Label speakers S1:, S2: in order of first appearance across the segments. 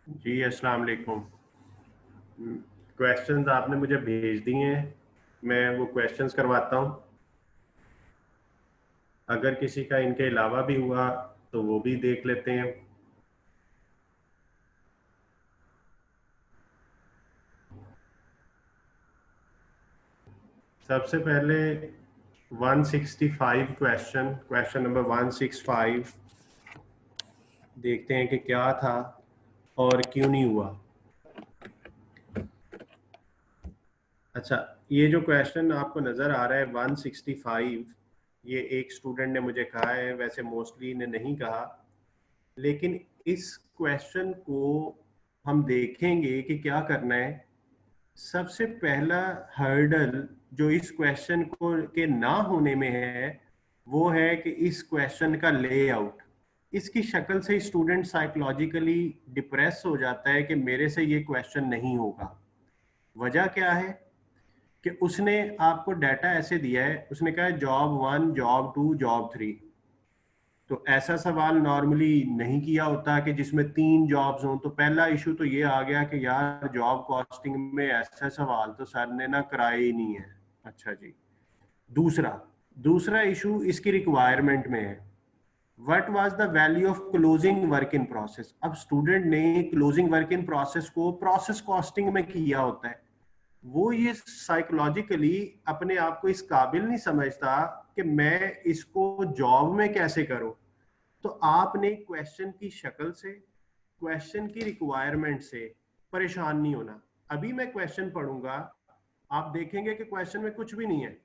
S1: जी अस्सलाम वालेकुम। क्वेश्चंस आपने मुझे भेज दिए हैं, मैं वो क्वेश्चंस करवाता हूँ। अगर किसी का इनके अलावा भी हुआ तो वो भी देख लेते हैं। सबसे पहले 165 क्वेश्चन नंबर 165 देखते हैं कि क्या था और क्यों नहीं हुआ। अच्छा, ये जो क्वेश्चन आपको नज़र आ रहा है 165, ये एक स्टूडेंट ने मुझे कहा है, वैसे मोस्टली ने नहीं कहा, लेकिन इस क्वेश्चन को हम देखेंगे कि क्या करना है। सबसे पहला हर्डल जो इस क्वेश्चन को के ना होने में है वो है कि इस क्वेश्चन का लेआउट, इसकी शक्ल से स्टूडेंट साइकोलॉजिकली डिप्रेस हो जाता है कि मेरे से ये क्वेश्चन नहीं होगा। वजह क्या है कि उसने आपको डाटा ऐसे दिया है, उसने कहा है जॉब 1, जॉब 2, जॉब 3। तो ऐसा सवाल नॉर्मली नहीं किया होता कि जिसमें 3 जॉब्स हों। तो पहला इशू तो ये आ गया कि यार जॉब कॉस्टिंग में ऐसा सवाल तो सर ने ना कराया ही नहीं है। अच्छा जी। दूसरा दूसरा इशू इसकी रिक्वायरमेंट में है। What was the value of closing work in process. अब स्टूडेंट ने क्लोजिंग वर्क इन प्रोसेस को प्रोसेस कॉस्टिंग में किया होता है। वो ये साइकोलॉजिकली अपने आप को इस काबिल नहीं समझता कि मैं इसको जॉब में कैसे करूं। तो आपने क्वेश्चन की शक्ल से, क्वेश्चन की रिक्वायरमेंट से परेशान नहीं होना। अभी मैं क्वेश्चन पढ़ूंगा, आप देखेंगे कि क्वेश्चन में कुछ भी नहीं है,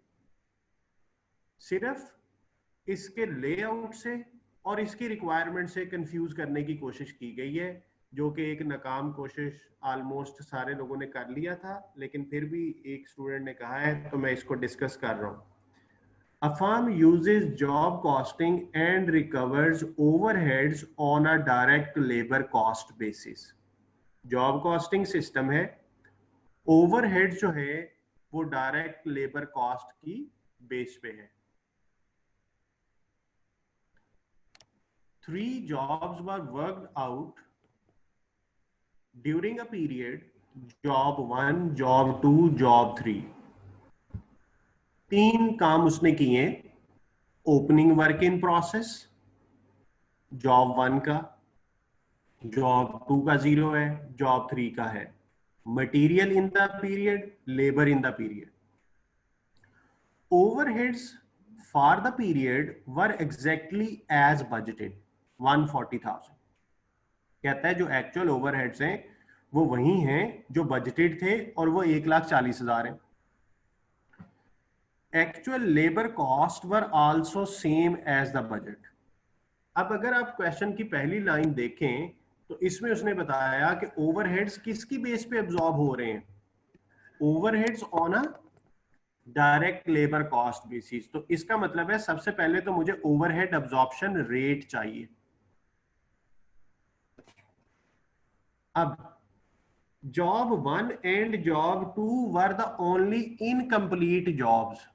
S1: सिर्फ इसके लेआउट से और इसकी रिक्वायरमेंट से कंफ्यूज करने की कोशिश की गई है, जो कि एक नाकाम कोशिश ऑलमोस्ट सारे लोगों ने कर लिया था, लेकिन फिर भी एक स्टूडेंट ने कहा है तो मैं इसको डिस्कस कर रहा हूं। A firm uses job costing and recovers overheads on a direct labor cost basis. Job costing system है, ओवरहेड जो है वो डायरेक्ट लेबर कॉस्ट की बेस पे है। 3 jobs were worked out during a period, job 1, job 2, job 3। 3 काम उसने किए। Opening work in process job 1 का, जॉब 2 का 0 है, जॉब 3 का है। Material in the period, labour in the period. Overheads for the period were exactly as budgeted 140,000। कहता है जो एक्चुअल ओवरहेड्स हैं वो वही हैं जो बजटेड थे और वो 1,40,000 है। Actual labour cost were also same as the budget. अब अगर आप क्वेश्चन की पहली लाइन देखें तो इसमें उसने बताया कि ओवरहेड्स किसकी बेस पे एब्जॉर्ब हो रहे हैं, overheads on a direct labour cost basis. तो इसका मतलब है सबसे पहले तो मुझे ओवरहेड एब्जॉर्प्शन रेट चाहिए। अब job 1 and job 2 were the only incomplete jobs.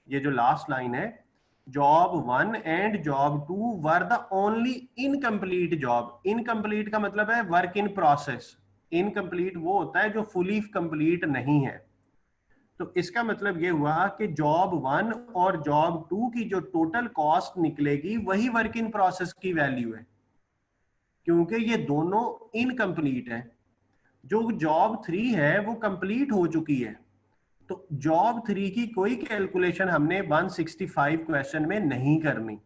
S1: ये जो लास्ट लाइन है, job 1 and job 2 were the only incomplete job. Incomplete का मतलब है वर्क इन प्रोसेस। इनकम्प्लीट वो होता है जो फुली कंप्लीट नहीं है। तो इसका मतलब ये हुआ कि जॉब 1 और जॉब 2 की जो टोटल कॉस्ट निकलेगी वही वर्क इन प्रोसेस की वैल्यू है, क्योंकि ये दोनों इनकम्प्लीट है। जो जॉब 3 है वो कंप्लीट हो चुकी है। तो जॉब 3 की कोई कैलकुलेशन हमने 165 क्वेश्चन में नहीं करनी।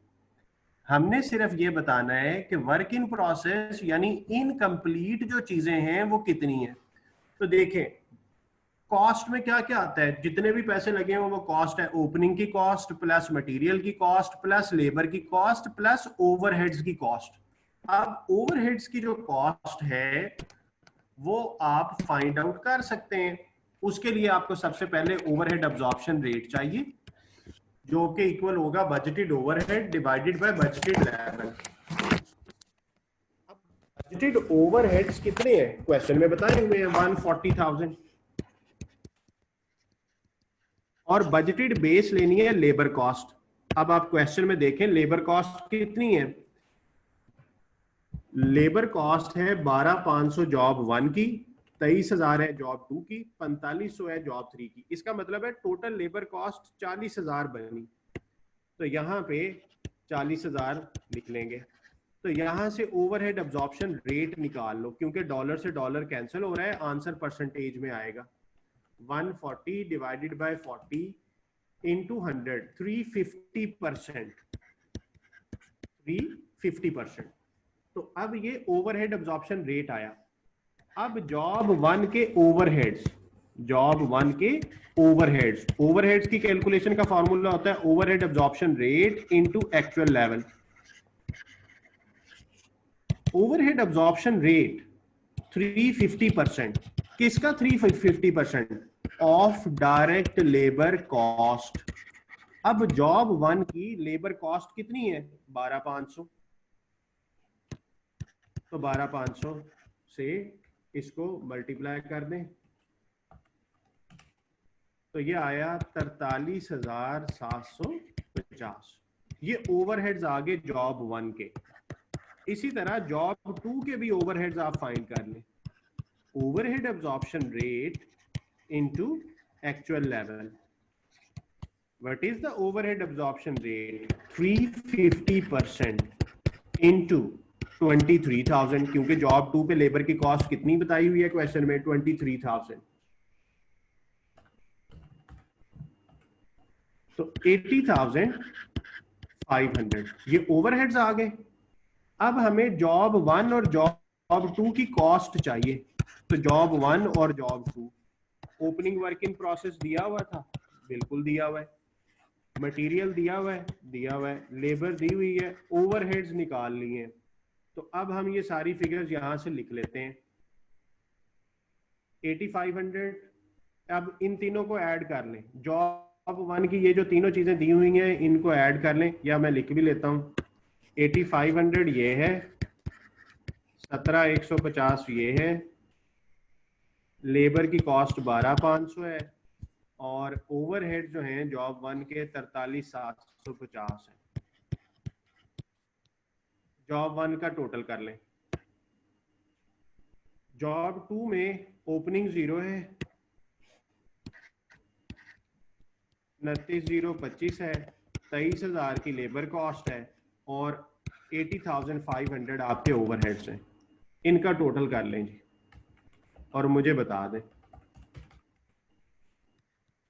S1: हमने सिर्फ ये बताना है कि वर्क इन प्रोसेस यानी इनकम्प्लीट जो चीजें हैं वो कितनी है। तो देखें कॉस्ट में क्या क्या आता है, जितने भी पैसे लगे हैं वो कॉस्ट है। ओपनिंग की कॉस्ट प्लस मटेरियल की कॉस्ट प्लस लेबर की कॉस्ट प्लस ओवरहेड्स की कॉस्ट। अब ओवरहेड्स की जो कॉस्ट है वो आप फाइंड आउट कर सकते हैं। उसके लिए आपको सबसे पहले ओवरहेड अब्जॉर्प्शन रेट चाहिए, जो कि इक्वल होगा budgeted overhead divided by budgeted level. Budgeted overheads कितने हैं क्वेश्चन में बताए हुए हैं 140,000, और बजटेड बेस लेनी है लेबर कॉस्ट। अब आप क्वेश्चन में देखें लेबर कॉस्ट कितनी है। लेबर कॉस्ट है 12,500 जॉब 1 की, 23,000 है जॉब 2 की, 4500 है जॉब 3 की। इसका मतलब है टोटल लेबर कॉस्ट 40,000 बनी। तो यहाँ पे 40,000 लिख लेंगे। तो यहां से ओवरहेड अब्जॉर्प्शन रेट निकाल लो, क्योंकि डॉलर से डॉलर कैंसिल हो रहा है, आंसर परसेंटेज में आएगा। 140 डिवाइडेड बाय 40 इंटू 100, 350%। 350%। तो अब ये ओवरहेड अब्जॉर्प्शन रेट आया। अब जॉब 1 के ओवरहेड्स, जॉब 1 के ओवरहेड्स, ओवरहेड्स की कैलकुलेशन का फॉर्मूला होता है overhead absorption rate into actual level. Overhead absorption rate 350%। किसका 350%? Of direct labour cost. अब जॉब 1 की लेबर कॉस्ट कितनी है? 12,500। तो 12,500 से इसको मल्टीप्लाई कर दें तो ये आया 43,750। ये ओवरहेड्स आगे जॉब 1 के। इसी तरह जॉब 2 के भी ओवरहेड्स आप फाइंड कर लें। Overhead absorption rate into actual level. What is the overhead absorption rate? 350% into 23,000, क्योंकि जॉब 2 पे लेबर की कॉस्ट कितनी बताई हुई है क्वेश्चन में? 23,000। तो 80,500 ये ओवरहेड्स आ गए। अब हमें जॉब 1 और जॉब 2 की कॉस्ट चाहिए। तो जॉब 1 और job 2, opening work in process दिया हुआ था, बिल्कुल दिया हुआ है। मटेरियल दिया हुआ है, दिया हुआ है। लेबर दी हुई है, ओवरहेड्स निकाल लिए हैं। तो अब हम ये सारी फिगर्स यहां से लिख लेते हैं। 8500। अब इन तीनों को ऐड कर लें। जॉब 1 की ये जो तीनों चीजें दी हुई हैं इनको ऐड कर लें, या मैं लिख भी लेता हूं। 8500 ये है, 17,150 ये है, लेबर की कॉस्ट 12,500 है, और ओवरहेड जो हैं जॉब 1 के 43,750 है। जॉब 1 का टोटल कर लें। जॉब 2 में ओपनिंग 0 है, 29,025 है, 23,000 की लेबर कॉस्ट है, और 80,500 आपके ओवरहेड्स हैं। इनका टोटल कर लें जी और मुझे बता दें।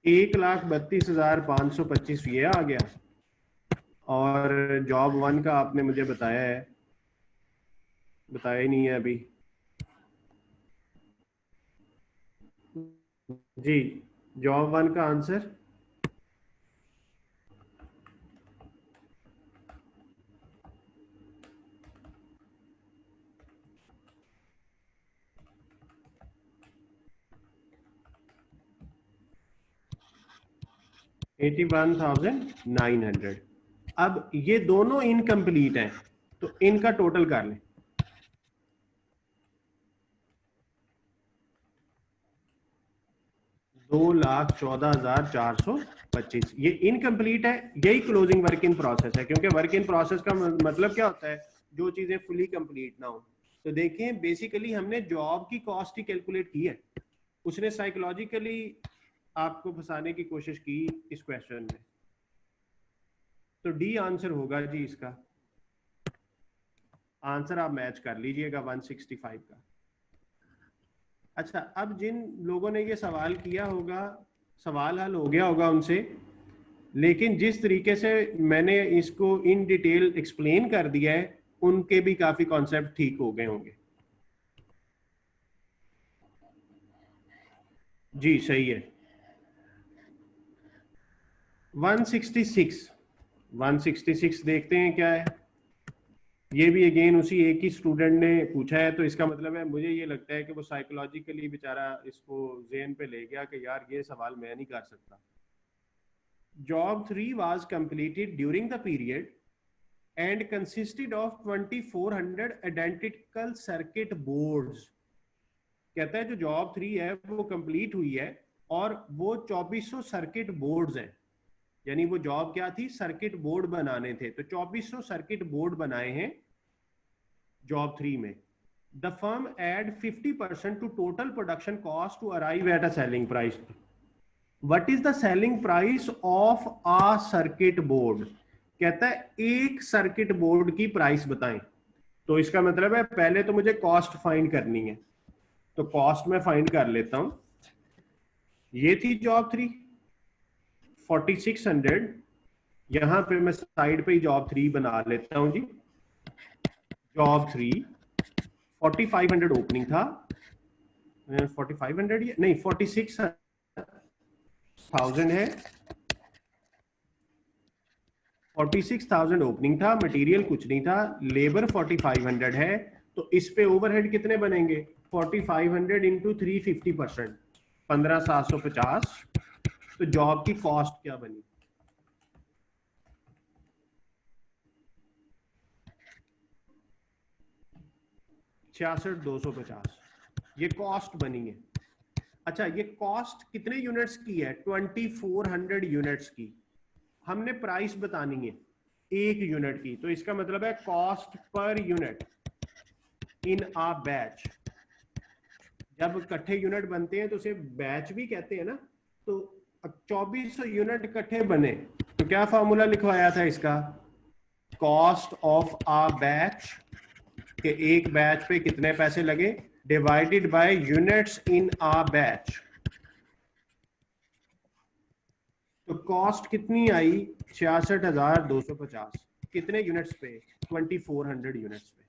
S1: 1,32,525 ये आ गया, और जॉब 1 का आपने मुझे बताया है, बताया ही नहीं है अभी जी। जॉब 1 का आंसर 81,900। अब ये दोनों इनकम्प्लीट हैं, तो इनका टोटल कर लें। 2,14,425 ये इनकम्प्लीट है। यही क्लोजिंग वर्क इन प्रोसेस है, क्योंकि वर्क इन प्रोसेस का मतलब क्या होता है? जो चीजें फुली कंप्लीट ना हो। तो देखें, बेसिकली हमने जॉब की कॉस्ट ही कैलकुलेट की है, उसने साइकोलॉजिकली आपको फंसाने की कोशिश की इस क्वेश्चन में। तो डी आंसर होगा जी इसका। आंसर आप मैच कर लीजिएगा 165 का। अच्छा, अब जिन लोगों ने ये सवाल किया होगा, सवाल हल हो गया होगा उनसे, लेकिन जिस तरीके से मैंने इसको इन डिटेल एक्सप्लेन कर दिया है, उनके भी काफी कॉन्सेप्ट ठीक हो गए होंगे। जी सही है। 166 166 देखते हैं क्या है। ये भी अगेन उसी एक ही स्टूडेंट ने पूछा है, तो इसका मतलब है, मुझे ये लगता है कि वो साइकोलॉजिकली बेचारा इसको जेन पे ले गया कि यार ये सवाल मैं नहीं कर सकता। Job 3 was completed during the period and consisted of 2,400 identical circuit boards। कहता है जो जॉब 3 है वो कंप्लीट हुई है और वो 2,400 सर्किट बोर्ड्स हैं। यानी वो जॉब क्या थी? सर्किट बोर्ड बनाने थे। तो 2,400 सर्किट बोर्ड बनाए हैं जॉब 3 में the firm add 50% to total production cost to arrive at a selling price. What is the selling price of a circuit board? कहता है एक सर्किट बोर्ड की प्राइस बताएं। तो इसका मतलब है पहले तो मुझे कॉस्ट फाइंड करनी है, तो कॉस्ट में फाइंड कर लेता हूं। ये थी जॉब 3 4600, यहां पे मैं साइड पे ही जॉब 3 बना लेता हूं जी। जॉब 3 4500 ओपनिंग था, 4500 नहीं 46,000 है, 46,000 ओपनिंग था, मटेरियल कुछ नहीं था, लेबर 4500 है, तो इस पे ओवरहेड कितने बनेंगे? 4500 इंटू 350%, 15,750। तो जॉब की कॉस्ट क्या बनी? 66,250, ये कॉस्ट बनी है। अच्छा, ये कॉस्ट कितने यूनिट्स की है? 2400 यूनिट्स की। हमने प्राइस बतानी है एक यूनिट की, तो इसका मतलब है cost per unit in a batch. जब इकट्ठे यूनिट बनते हैं तो उसे बैच भी कहते हैं ना। तो 2400 यूनिट इकट्ठे बने तो क्या फॉर्मूला लिखवाया था इसका? कॉस्ट ऑफ आ बैच के एक बैच पे कितने पैसे लगे divided by units in a batch. तो कॉस्ट कितनी आई? 66,250। कितने यूनिट्स पे? 2400 यूनिट्स पे।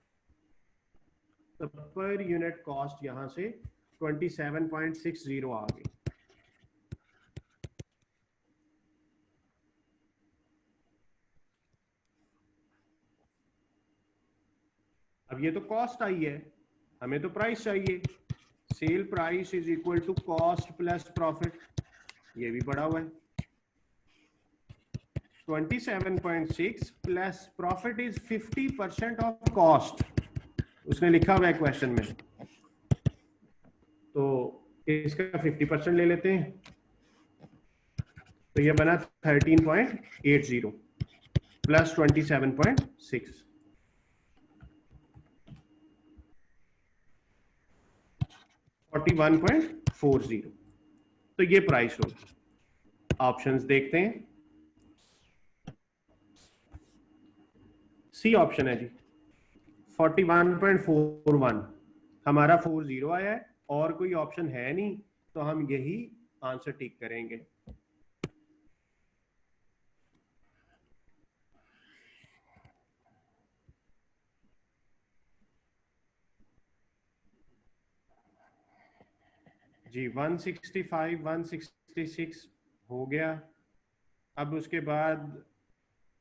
S1: तो पर यूनिट कॉस्ट यहां से 27.60 आ गई। अब ये तो कॉस्ट आई है, हमें तो प्राइस चाहिए। Sell price is equal to cost plus profit, ये भी पड़ा हुआ है। 27.6 plus profit is 50% of cost, उसने लिखा हुआ है क्वेश्चन में, तो इसका 50% ले लेते हैं, तो ये बना 13.80 प्लस 27.6, 41.40। तो ये प्राइस होगी। ऑप्शंस देखते हैं। सी ऑप्शन है जी 41.41, हमारा 40 आया है, और कोई ऑप्शन है नहीं, तो हम यही आंसर टिक करेंगे। जी 165 166 हो गया। अब उसके बाद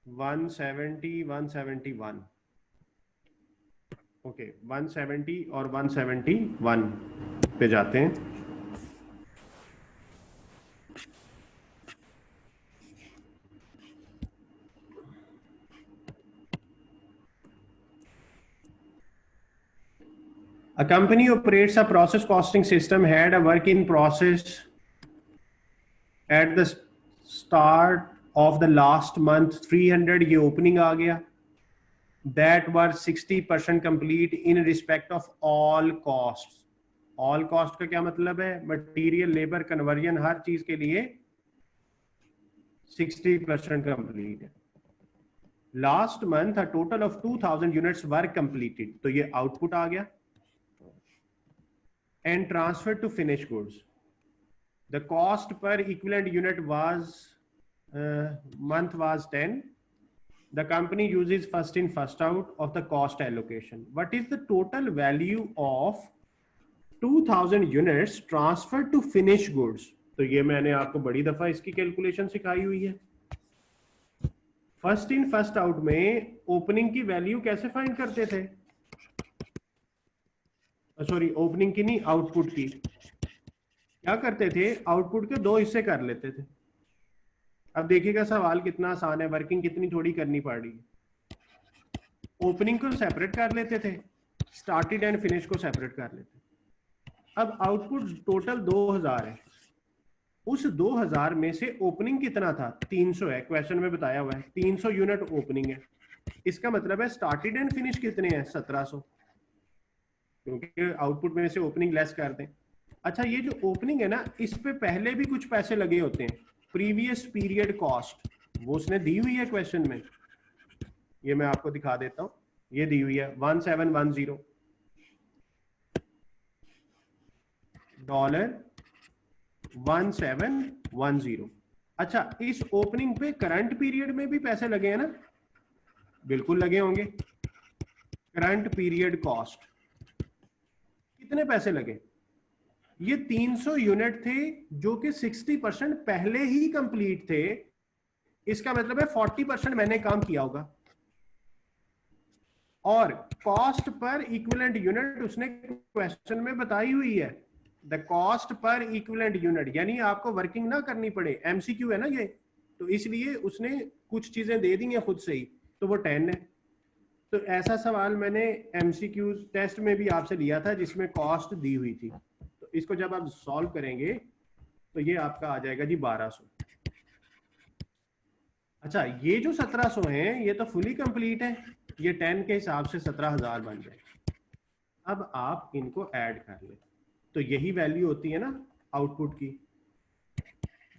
S1: 170 171, ओके 170 और 171 पे जाते हैं। A company operates a process costing system, had a work in process at the start of the last month 300, ये opening आ गया, that were 60% complete in respect of all costs। all cost का क्या मतलब है? मटीरियल, लेबर, कन्वर्जन, हर चीज के लिए 60% complete है। Last month a total of 2000 units were completed, तो ये आउटपुट आ गया। and transferred to finished goods, the cost per equivalent unit was month was 10, the company uses first in first out of the cost allocation, what is the total value of 2000 units transferred to finished goods? तो ये मैंने आपको बड़ी दफा इसकी calculation सिखाई हुई है। फर्स्ट इन फर्स्ट आउट में ओपनिंग की वैल्यू कैसे फाइंड करते थे? सॉरी, ओपनिंग की नहीं, आउटपुट की। क्या करते थे? आउटपुट के दो हिस्से कर लेते थे। अब देखिएगा सवाल कितना आसान है, वर्किंग कितनी थोड़ी करनी पड़ रही है। ओपनिंग को सेपरेट कर लेते थे, स्टार्टेड एंड फिनिश को सेपरेट कर लेते थे। अब आउटपुट टोटल 2000 है, उस 2000 में से ओपनिंग कितना था? 300 है, क्वेश्चन में बताया हुआ है 300 यूनिट ओपनिंग है। इसका मतलब है स्टार्टेड एंड फिनिश कितने हैं? 1700। क्योंकि आउटपुट में से ओपनिंग लेस कर दें। अच्छा, ये जो ओपनिंग है ना, इस पे पहले भी कुछ पैसे लगे होते हैं, प्रीवियस पीरियड कॉस्ट, वो उसने दी हुई है क्वेश्चन में। ये मैं आपको दिखा देता हूं, ये दी हुई है $1710 $1710। अच्छा, इस ओपनिंग पे करंट पीरियड में भी पैसे लगे हैं ना? बिल्कुल लगे होंगे। करंट पीरियड कॉस्ट कितने पैसे लगे? ये 300 यूनिट थे जो कि 60% पहले ही कंप्लीट थे। इसका मतलब है 40% मैंने काम किया होगा। और कॉस्ट पर इक्विवेलेंट यूनिट उसने क्वेश्चन में बताई हुई है, द कॉस्ट पर इक्विवेलेंट यूनिट, यानी आपको वर्किंग ना करनी पड़े, एमसीक्यू है ना ये, तो इसलिए उसने कुछ चीजें दे दी हैं खुद से ही, तो वो 10 है। तो ऐसा सवाल मैंने एमसीक्यू टेस्ट में भी आपसे लिया था जिसमें कॉस्ट दी हुई थी। तो इसको जब आप सॉल्व करेंगे तो ये आपका आ जाएगा जी 1200। अच्छा, ये जो 1700 हैं ये तो फुली कंप्लीट है, ये 10 के हिसाब से 17,000 बन जाए। अब आप इनको ऐड कर लें तो यही वैल्यू होती है ना आउटपुट की।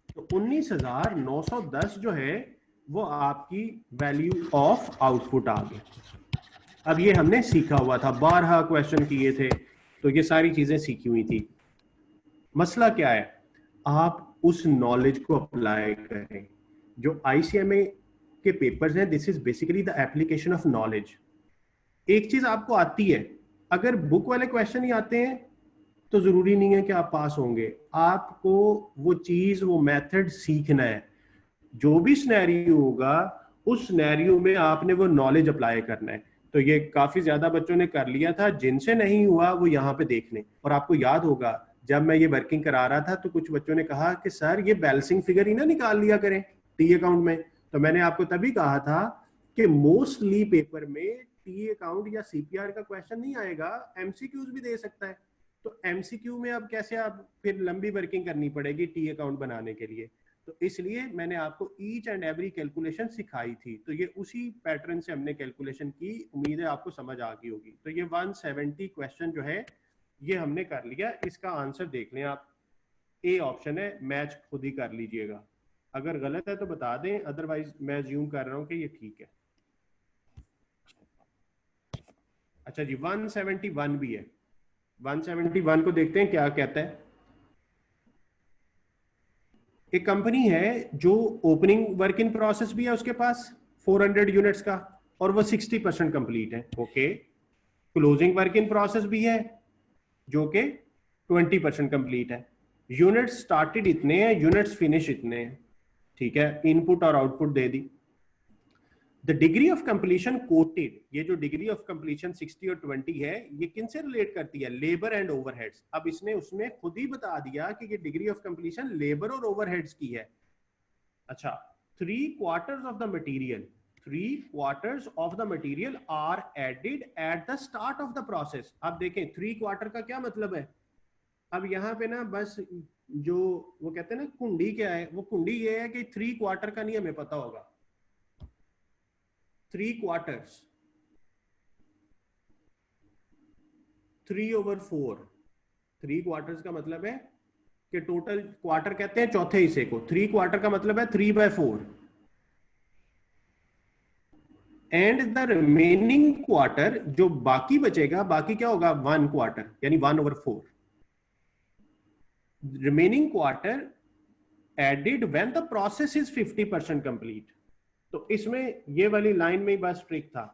S1: तो 19,910 जो है वो आपकी वैल्यू ऑफ आउटपुट आ गई। अब ये हमने सीखा हुआ था, 12 क्वेश्चन किए थे, तो ये सारी चीजें सीखी हुई थी। मसला क्या है, आप उस नॉलेज को अप्लाई करें। जो आईसीएमए के पेपर्स हैं, this is basically the application of knowledge. एक चीज आपको आती है, अगर बुक वाले क्वेश्चन ही आते हैं तो जरूरी नहीं है कि आप पास होंगे। आपको वो चीज, वो मेथड सीखना है। जो भी सिनेरियो होगा उस सिनेरियो में आपने वो नॉलेज अप्लाई करना है। तो ये काफी ज्यादा बच्चों ने कर लिया था, जिनसे नहीं हुआ वो यहाँ पे देख लें। और आपको याद होगा जब मैं ये वर्किंग करा रहा था तो कुछ बच्चों ने कहा कि सर ये बैलेंसिंग फिगर ही ना निकाल लिया करें टी अकाउंट में। तो मैंने आपको तभी कहा था कि मोस्टली पेपर में टी अकाउंट या सीपीआर का क्वेश्चन नहीं आएगा, एमसीक्यूज भी दे सकता है। तो एमसीक्यू में अब कैसे आप फिर लंबी वर्किंग करनी पड़ेगी टी अकाउंट बनाने के लिए। तो इसलिए मैंने आपको ईच एंड एवरी कैलकुलेशन सिखाई थी, तो ये उसी पैटर्न से हमने कैलकुलेशन की। उम्मीद है आपको समझ आ गई होगी। तो ये 170 क्वेश्चन जो है ये हमने कर लिया। इसका आंसर देख लें आप, ए ऑप्शन है, मैच खुद ही कर लीजिएगा। अगर गलत है तो बता दें, अदरवाइज मैं अज्यूम कर रहा हूं कि ये ठीक है। अच्छा जी, 171 भी है। 171 को देखते हैं क्या कहता है। एक कंपनी है जो ओपनिंग वर्क इन प्रोसेस भी है उसके पास 400 यूनिट्स का, और वो 60% कंप्लीट है। Okay, closing work in process भी है जो कि 20% कंप्लीट है। यूनिट्स स्टार्टेड इतने हैं, यूनिट्स फिनिश इतने हैं। ठीक है, इनपुट और output they the. The degree of completion coated, ये जो डिग्री ऑफ कंप्लीशन 60 और 20 है, ये किन से रिलेट करती है? Labour and overheads. अब इसने उसमें खुद ही बता दिया कि ये डिग्री ऑफ कंप्लीशन लेबर और ओवरहेड्स की है। अच्छा, 3/4 of the material, 3/4 of the material are added at the start of the process. अब देखें 3/4 का क्या मतलब है। अब यहाँ पे ना बस जो वो कहते हैं ना कुंडी क्या है, वो कुंडी ये है कि 3/4 का नहीं हमें पता होगा। 3/4, 3/4, 3/4 का मतलब है कि टोटल, क्वार्टर कहते हैं चौथे हिस्से को, 3/4 का मतलब है 3/4। एंड द रिमेनिंग क्वार्टर, जो बाकी बचेगा, बाकी क्या होगा, 1/4 यानी 1/4। Remaining quarter added when the process is 50% complete. तो इसमें ये वाली लाइन में बस ट्रिक था।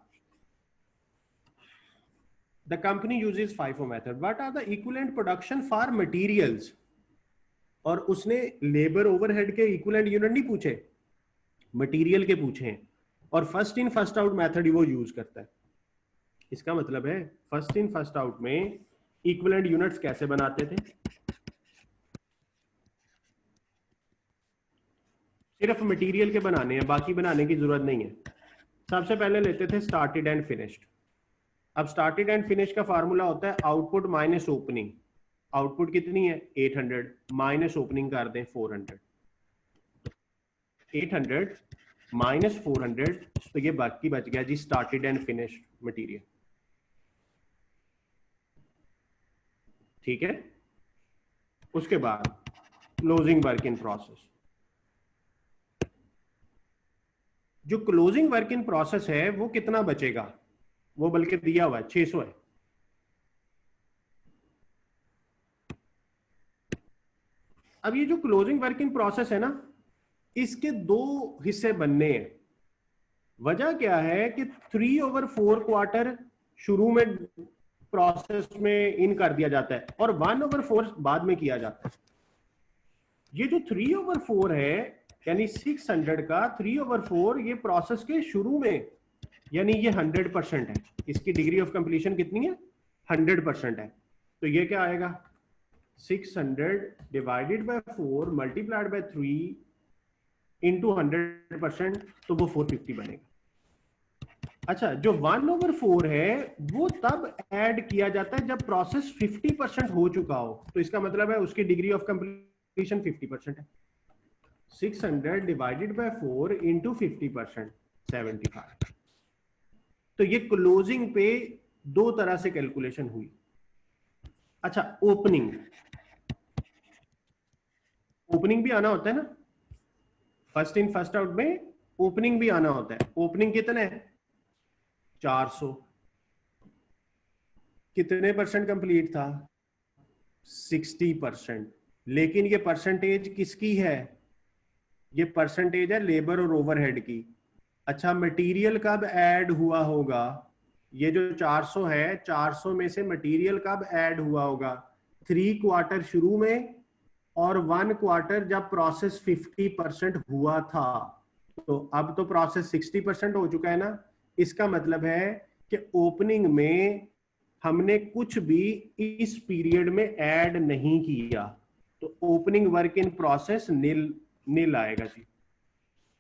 S1: The company uses FIFO method, what are the equivalent production for materials. और उसने लेबर ओवरहेड के इक्विवेलेंट यूनिट नहीं पूछे, मटेरियल के पूछे हैं। और first in first out method ही वो यूज करता है। इसका मतलब है फर्स्ट इन फर्स्ट आउट में इक्विवेलेंट यूनिट्स कैसे बनाते थे? सिर्फ मटेरियल के बनाने हैं, बाकी बनाने की जरूरत नहीं है। सबसे पहले लेते थे स्टार्टेड एंड फिनिश्ड। अब स्टार्टेड एंड फिनिश का फार्मूला होता है आउटपुट माइनस ओपनिंग। आउटपुट कितनी है 800, माइनस ओपनिंग कर दें 400। 800 माइनस 400, तो ये बाकी बच गया जी स्टार्टेड एंड फिनिश्ड मटेरियल। ठीक है। उसके बाद क्लोजिंग वर्क इन प्रोसेस। जो क्लोजिंग वर्क इन प्रोसेस है वो कितना बचेगा, वो बल्कि दिया हुआ है 600 है। अब ये जो क्लोजिंग वर्क इन प्रोसेस है ना, इसके दो हिस्से बनने हैं। वजह क्या है कि 3/4 क्वार्टर शुरू में प्रोसेस में इन कर दिया जाता है और 1/4 बाद में किया जाता है। ये जो 3/4 है यानी 600 का 3/4 ये प्रोसेस के शुरू में, यानी ये 100% है। इसकी डिग्री ऑफ कंप्लीशन कितनी है, 100% है। तो ये क्या आएगा, 600 divided by 4 multiplied by 3 into 100%, तो वो 450 बनेगा। अच्छा, जो 1/4 है वो तब ऐड किया जाता है जब प्रोसेस 50% हो चुका हो। तो इसका मतलब है उसकी डिग्री ऑफ कंप्लीशन 50% है। 600 डिवाइडेड बाय 4 इंटू 50%, 75। तो ये क्लोजिंग पे दो तरह से कैलकुलेशन हुई। अच्छा, ओपनिंग भी आना होता है ना, फर्स्ट इन फर्स्ट आउट में ओपनिंग भी आना होता है। ओपनिंग कितने है, 400। कितने परसेंट कंप्लीट था, 60%। लेकिन ये परसेंटेज किसकी है, ये परसेंटेज है लेबर और ओवरहेड की। अच्छा, मटेरियल कब ऐड हुआ होगा, ये जो 400 है 400 में से मटेरियल कब ऐड हुआ होगा, 3 क्वार्टर शुरू में और 1 क्वार्टर जब प्रोसेस 50% हुआ था। तो अब तो प्रोसेस 60% हो चुका है ना। इसका मतलब है कि ओपनिंग में हमने कुछ भी इस पीरियड में ऐड नहीं किया, तो ओपनिंग वर्क इन प्रोसेस नील आएगा जी।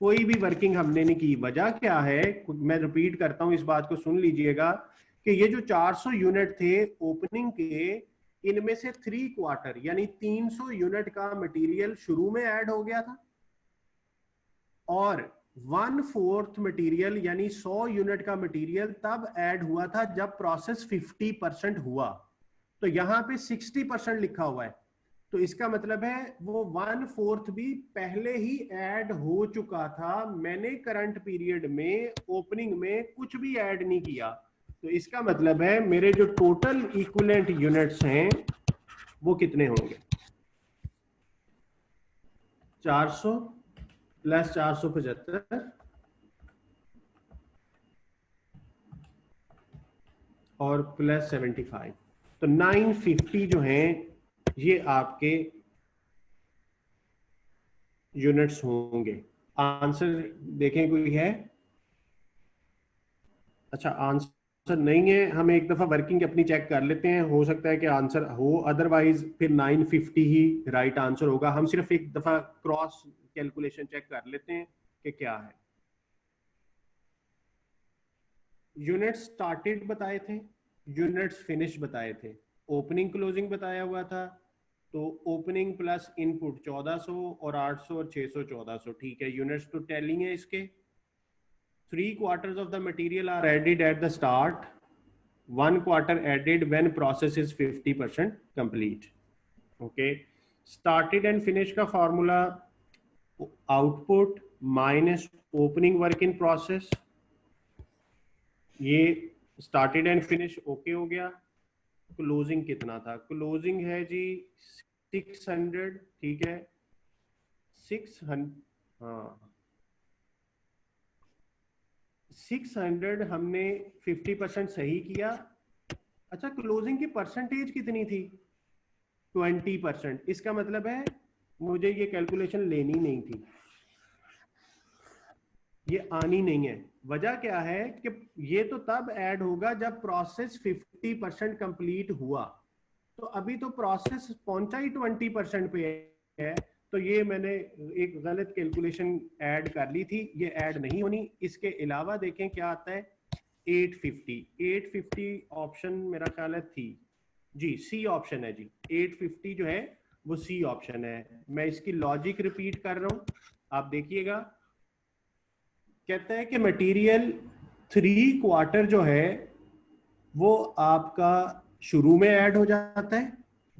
S1: कोई भी वर्किंग हमने नहीं की। वजह क्या है, मैं रिपीट करता हूं, इस बात को सुन लीजिएगा कि ये जो 400 यूनिट थे ओपनिंग के, इनमें से 3 क्वार्टर यानी 300 यूनिट का मटेरियल शुरू में ऐड हो गया था और 1/4 मटेरियल यानी 100 यूनिट का मटेरियल तब ऐड हुआ था जब प्रोसेस 50% हुआ। तो यहां पे 60% लिखा हुआ है, तो इसका मतलब है वो 1/4 भी पहले ही ऐड हो चुका था। मैंने करंट पीरियड में ओपनिंग में कुछ भी ऐड नहीं किया। तो इसका मतलब है मेरे जो टोटल इक्विवेलेंट यूनिट्स हैं वो कितने होंगे, 400 प्लस 475 और प्लस 75, तो 950 जो हैं ये आपके यूनिट्स होंगे। आंसर देखें कोई है, अच्छा आंसर नहीं है। हम एक दफा वर्किंग अपनी चेक कर लेते हैं, हो सकता है कि आंसर हो, अदरवाइज फिर 950 ही राइट आंसर होगा। हम सिर्फ एक दफा क्रॉस कैलकुलेशन चेक कर लेते हैं कि क्या है। यूनिट्स स्टार्टेड बताए थे, यूनिट्स फिनिश बताए थे, ओपनिंग क्लोजिंग बताया हुआ था। तो ओपनिंग प्लस इनपुट 1400 और 800 और 600 1400, ठीक है। यूनिट्स तो टेलिंग है इसके। 3 quarters of the material are added at the start, 1 quarter added when process is 50% complete. Okay, started and finish का formula output minus opening work in process। ये started and finish okay हो गया। Closing कितना था, closing है जी 600, ठीक है 600, हाँ 600 हमने 50% सही किया। अच्छा, क्लोजिंग की परसेंटेज कितनी थी, 20%। इसका मतलब है मुझे ये कैलकुलेशन लेनी नहीं थी, ये आनी नहीं है। वजह क्या है कि ये तो तब ऐड होगा जब प्रोसेस 50% कंप्लीट हुआ। तो अभी तो प्रोसेस पहुंचा ही 20% पे है, तो ये मैंने एक गलत कैलकुलेशन ऐड कर ली थी, ये ऐड नहीं होनी। इसके अलावा देखें क्या आता है, 850 ऑप्शन मेरा ख्याल है थी जी, सी ऑप्शन है जी। 850 जो है वो सी ऑप्शन है। मैं इसकी लॉजिक रिपीट कर रहा हूं, आप देखिएगा। कहता है कि मटेरियल 3 क्वार्टर जो है वो आपका शुरू में ऐड हो जाता है,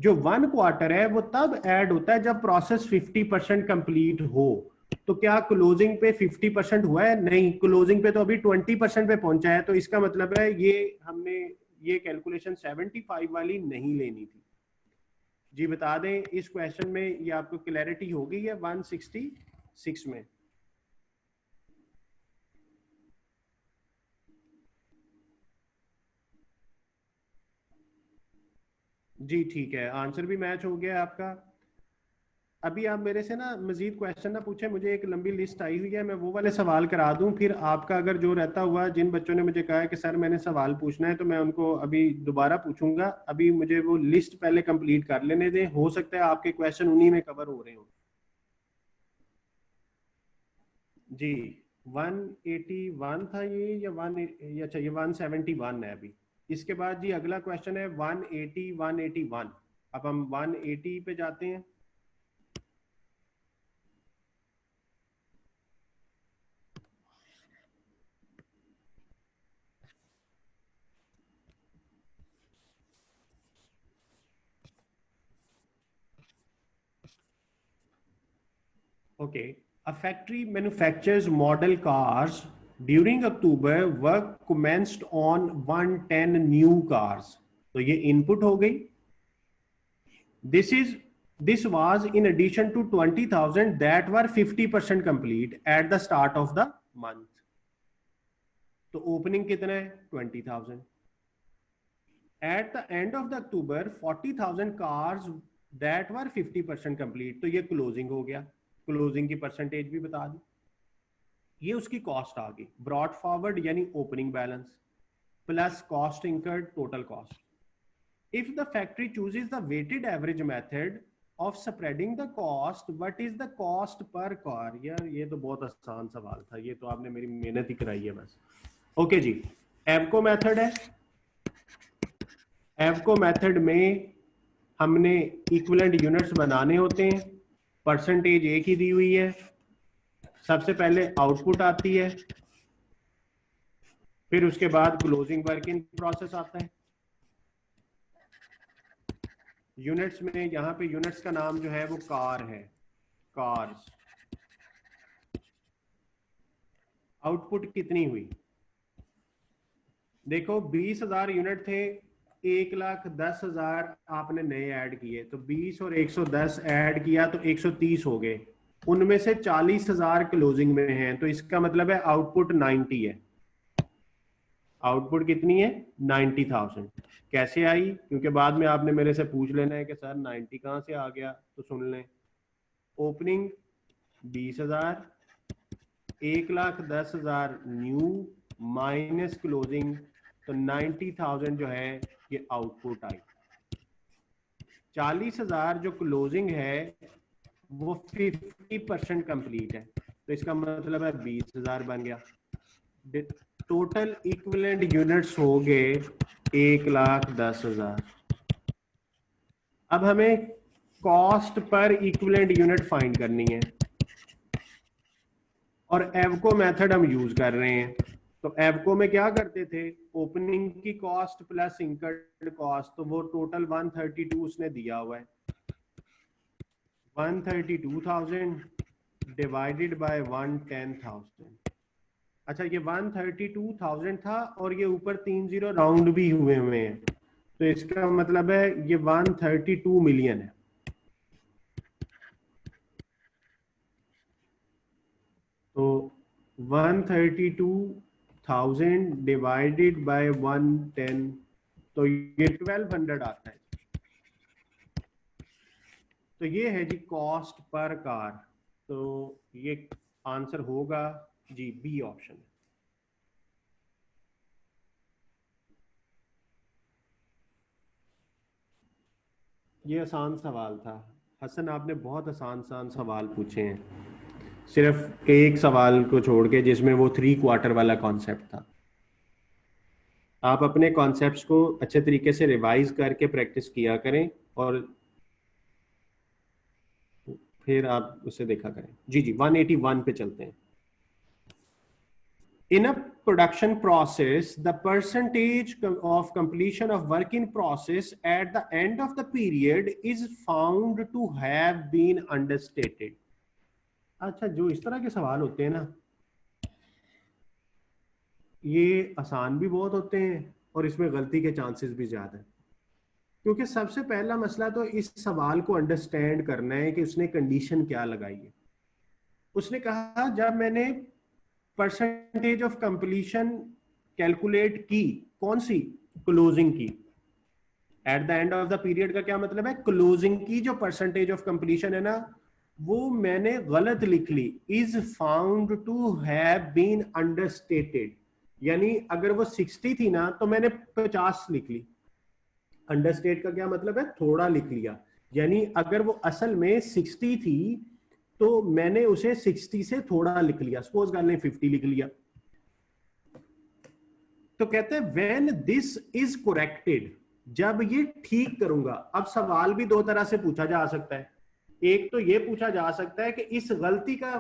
S1: जो 1 क्वार्टर है वो तब ऐड होता है जब प्रोसेस 50% कंप्लीट हो। तो क्या क्लोजिंग पे 50% हुआ है? नहीं, क्लोजिंग पे तो अभी 20% पे पहुंचा है। तो इसका मतलब है ये हमने ये कैलकुलेशन 75 वाली नहीं लेनी थी। जी बता दें इस क्वेश्चन में ये आपको क्लैरिटी हो गई है 166 में? जी ठीक है, आंसर भी मैच हो गया आपका। अभी आप मेरे से ना मजीद क्वेश्चन ना पूछे, मुझे एक लंबी लिस्ट आई हुई है, मैं वो वाले सवाल करा दूं, फिर आपका अगर जो रहता हुआ, जिन बच्चों ने मुझे कहा है कि सर मैंने सवाल पूछना है, तो मैं उनको अभी दोबारा पूछूंगा। अभी मुझे वो लिस्ट पहले कंप्लीट कर लेने दें, हो सकता है आपके क्वेश्चन उन्हीं में कवर हो रहे हो। जी 181 था ये, या अच्छा ये 171 है अभी। इसके बाद जी अगला क्वेश्चन है 180 181। अब हम 180 पे जाते हैं। Okay. A factory manufactures model cars. During October, work commenced on 110 new cars. तो ये इनपुट हो गई। This was in addition to 20,000 that were 50% complete at the start of the month. तो ओपनिंग कितना है? 20,000. At the end of the October, 40,000 cars that were 50% complete. तो ये closing हो गया। क्लोजिंग की परसेंटेज भी बता दी। ये उसकी कॉस्ट आ गई। ब्रॉड फॉरवर्ड यानी opening balance plus cost incurred, total cost. If the factory chooses the weighted average method of spreading the cost, what is the cost per car? यार ये तो बहुत आसान सवाल था, ये तो आपने मेरी मेहनत ही कराई है बस। ओके जी, एवको मेथड है। एवको मेथड में हमने इक्विवेलेंट यूनिट्स बनाने होते हैं। परसेंटेज एक ही दी हुई है। सबसे पहले आउटपुट आती है, फिर उसके बाद क्लोजिंग वर्क इन प्रोसेस आता है। यूनिट्स में यहाँ पे यूनिट्स का नाम जो है वो कार है, कार्स। आउटपुट कितनी हुई? देखो 20,000 यूनिट थे, 1,10,000 आपने नए ऐड किए, तो 20 और 110 ऐड किया तो 130 हो गए। उनमें से 40,000 क्लोजिंग में हैं, तो इसका मतलब है आउटपुट 90 है। आउटपुट कितनी है? 90,000। कैसे आई? क्योंकि बाद में आपने मेरे से पूछ लेना है कि सर 90 कहाँ से आ गया, तो सुन लें। ओपनिंग 20,000, 1,10,000 न्यू माइनस क्लोजिंग, तो 90,000 जो है ये आउटपुट आई। 40,000 जो क्लोजिंग है वो 50% कंप्लीट है, तो इसका मतलब है 20,000 बन गया। टोटल इक्विवेलेंट यूनिट्स हो गए 1,10,000। अब हमें cost per equivalent unit find करनी है, और एवको मेथड हम यूज कर रहे हैं। तो एवको में क्या करते थे? ओपनिंग की कॉस्ट प्लस इंकर्ड कॉस्ट, तो वो टोटल 132 उसने दिया हुआ है। 132,000 डिवाइडेड बाय 110,000। अच्छा ये 132,000 था, और ये ऊपर 3 जीरो राउंड भी हुए हुए हैं, तो इसका मतलब है ये 132 मिलियन है। तो 132,000 डिवाइडेड बाय 110, तो ये 1200 आता है। तो ये है जी कॉस्ट पर कार। तो ये आंसर होगा जी बी ऑप्शन। ये आसान सवाल था हसन, आपने बहुत आसान आसान सवाल पूछे हैं, सिर्फ एक सवाल को छोड़ के जिसमें वो 3 क्वार्टर वाला कॉन्सेप्ट था। आप अपने कॉन्सेप्ट्स को अच्छे तरीके से रिवाइज करके प्रैक्टिस किया करें, और फिर आप उसे देखा करें। जी जी 181 पे चलते हैं। In a production process, the percentage of completion of work in process at the end of the period is found to have been understated. अच्छा, जो इस तरह के सवाल होते हैं ना, ये आसान भी बहुत होते हैं और इसमें गलती के चांसेस भी ज्यादा है। क्योंकि सबसे पहला मसला तो इस सवाल को अंडरस्टैंड करना है कि उसने कंडीशन क्या लगाई है। उसने कहा जब मैंने परसेंटेज ऑफ कंप्लीशन कैलकुलेट की, कौन सी? क्लोजिंग की। At the end of the period का क्या मतलब है? क्लोजिंग की जो परसेंटेज ऑफ कंप्लीशन है ना, वो मैंने गलत लिख ली, is found to have been understated. यानी अगर वो 60 थी ना तो मैंने 50 लिख ली। अंडरस्टेट का क्या मतलब है? थोड़ा लिख लिया। यानी अगर वो असल में 60 थी तो मैंने उसे 60 से थोड़ा लिख लिया। सपोज कर लें 50 लिख लिया। तो कहते हैं व्हेन दिस इज करेक्टेड, जब ये ठीक करूंगा। अब सवाल भी दो तरह से पूछा जा सकता है। एक तो ये पूछा जा सकता है कि इस गलती का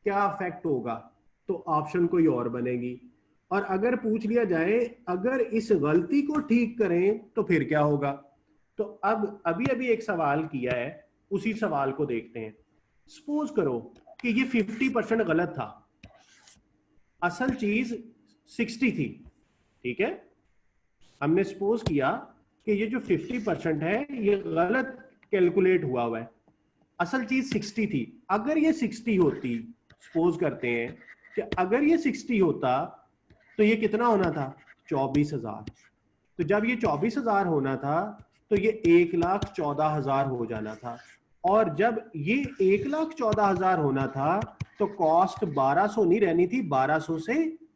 S1: क्या इफेक्ट होगा, तो ऑप्शन कोई और बनेगी। और अगर पूछ लिया जाए अगर इस गलती को ठीक करें तो फिर क्या होगा। तो अब अभी अभी एक सवाल किया है, उसी सवाल को देखते हैं। सपोज करो कि ये 50% गलत था, असल चीज 60 थी। ठीक है, हमने सपोज किया कि ये जो 50% है ये गलत कैलकुलेट हुआ है, असल चीज 60 थी। अगर ये 60 होती, सपोज करते हैं कि अगर ये 60 होता तो ये कितना होना था? 24,000। तो जब ये 24,000 होना था तो ये 1,14,000 हो जाना था। और जब ये 1,14,000 होना था तो कॉस्ट 1200 नहीं रहनी थी, 1200 से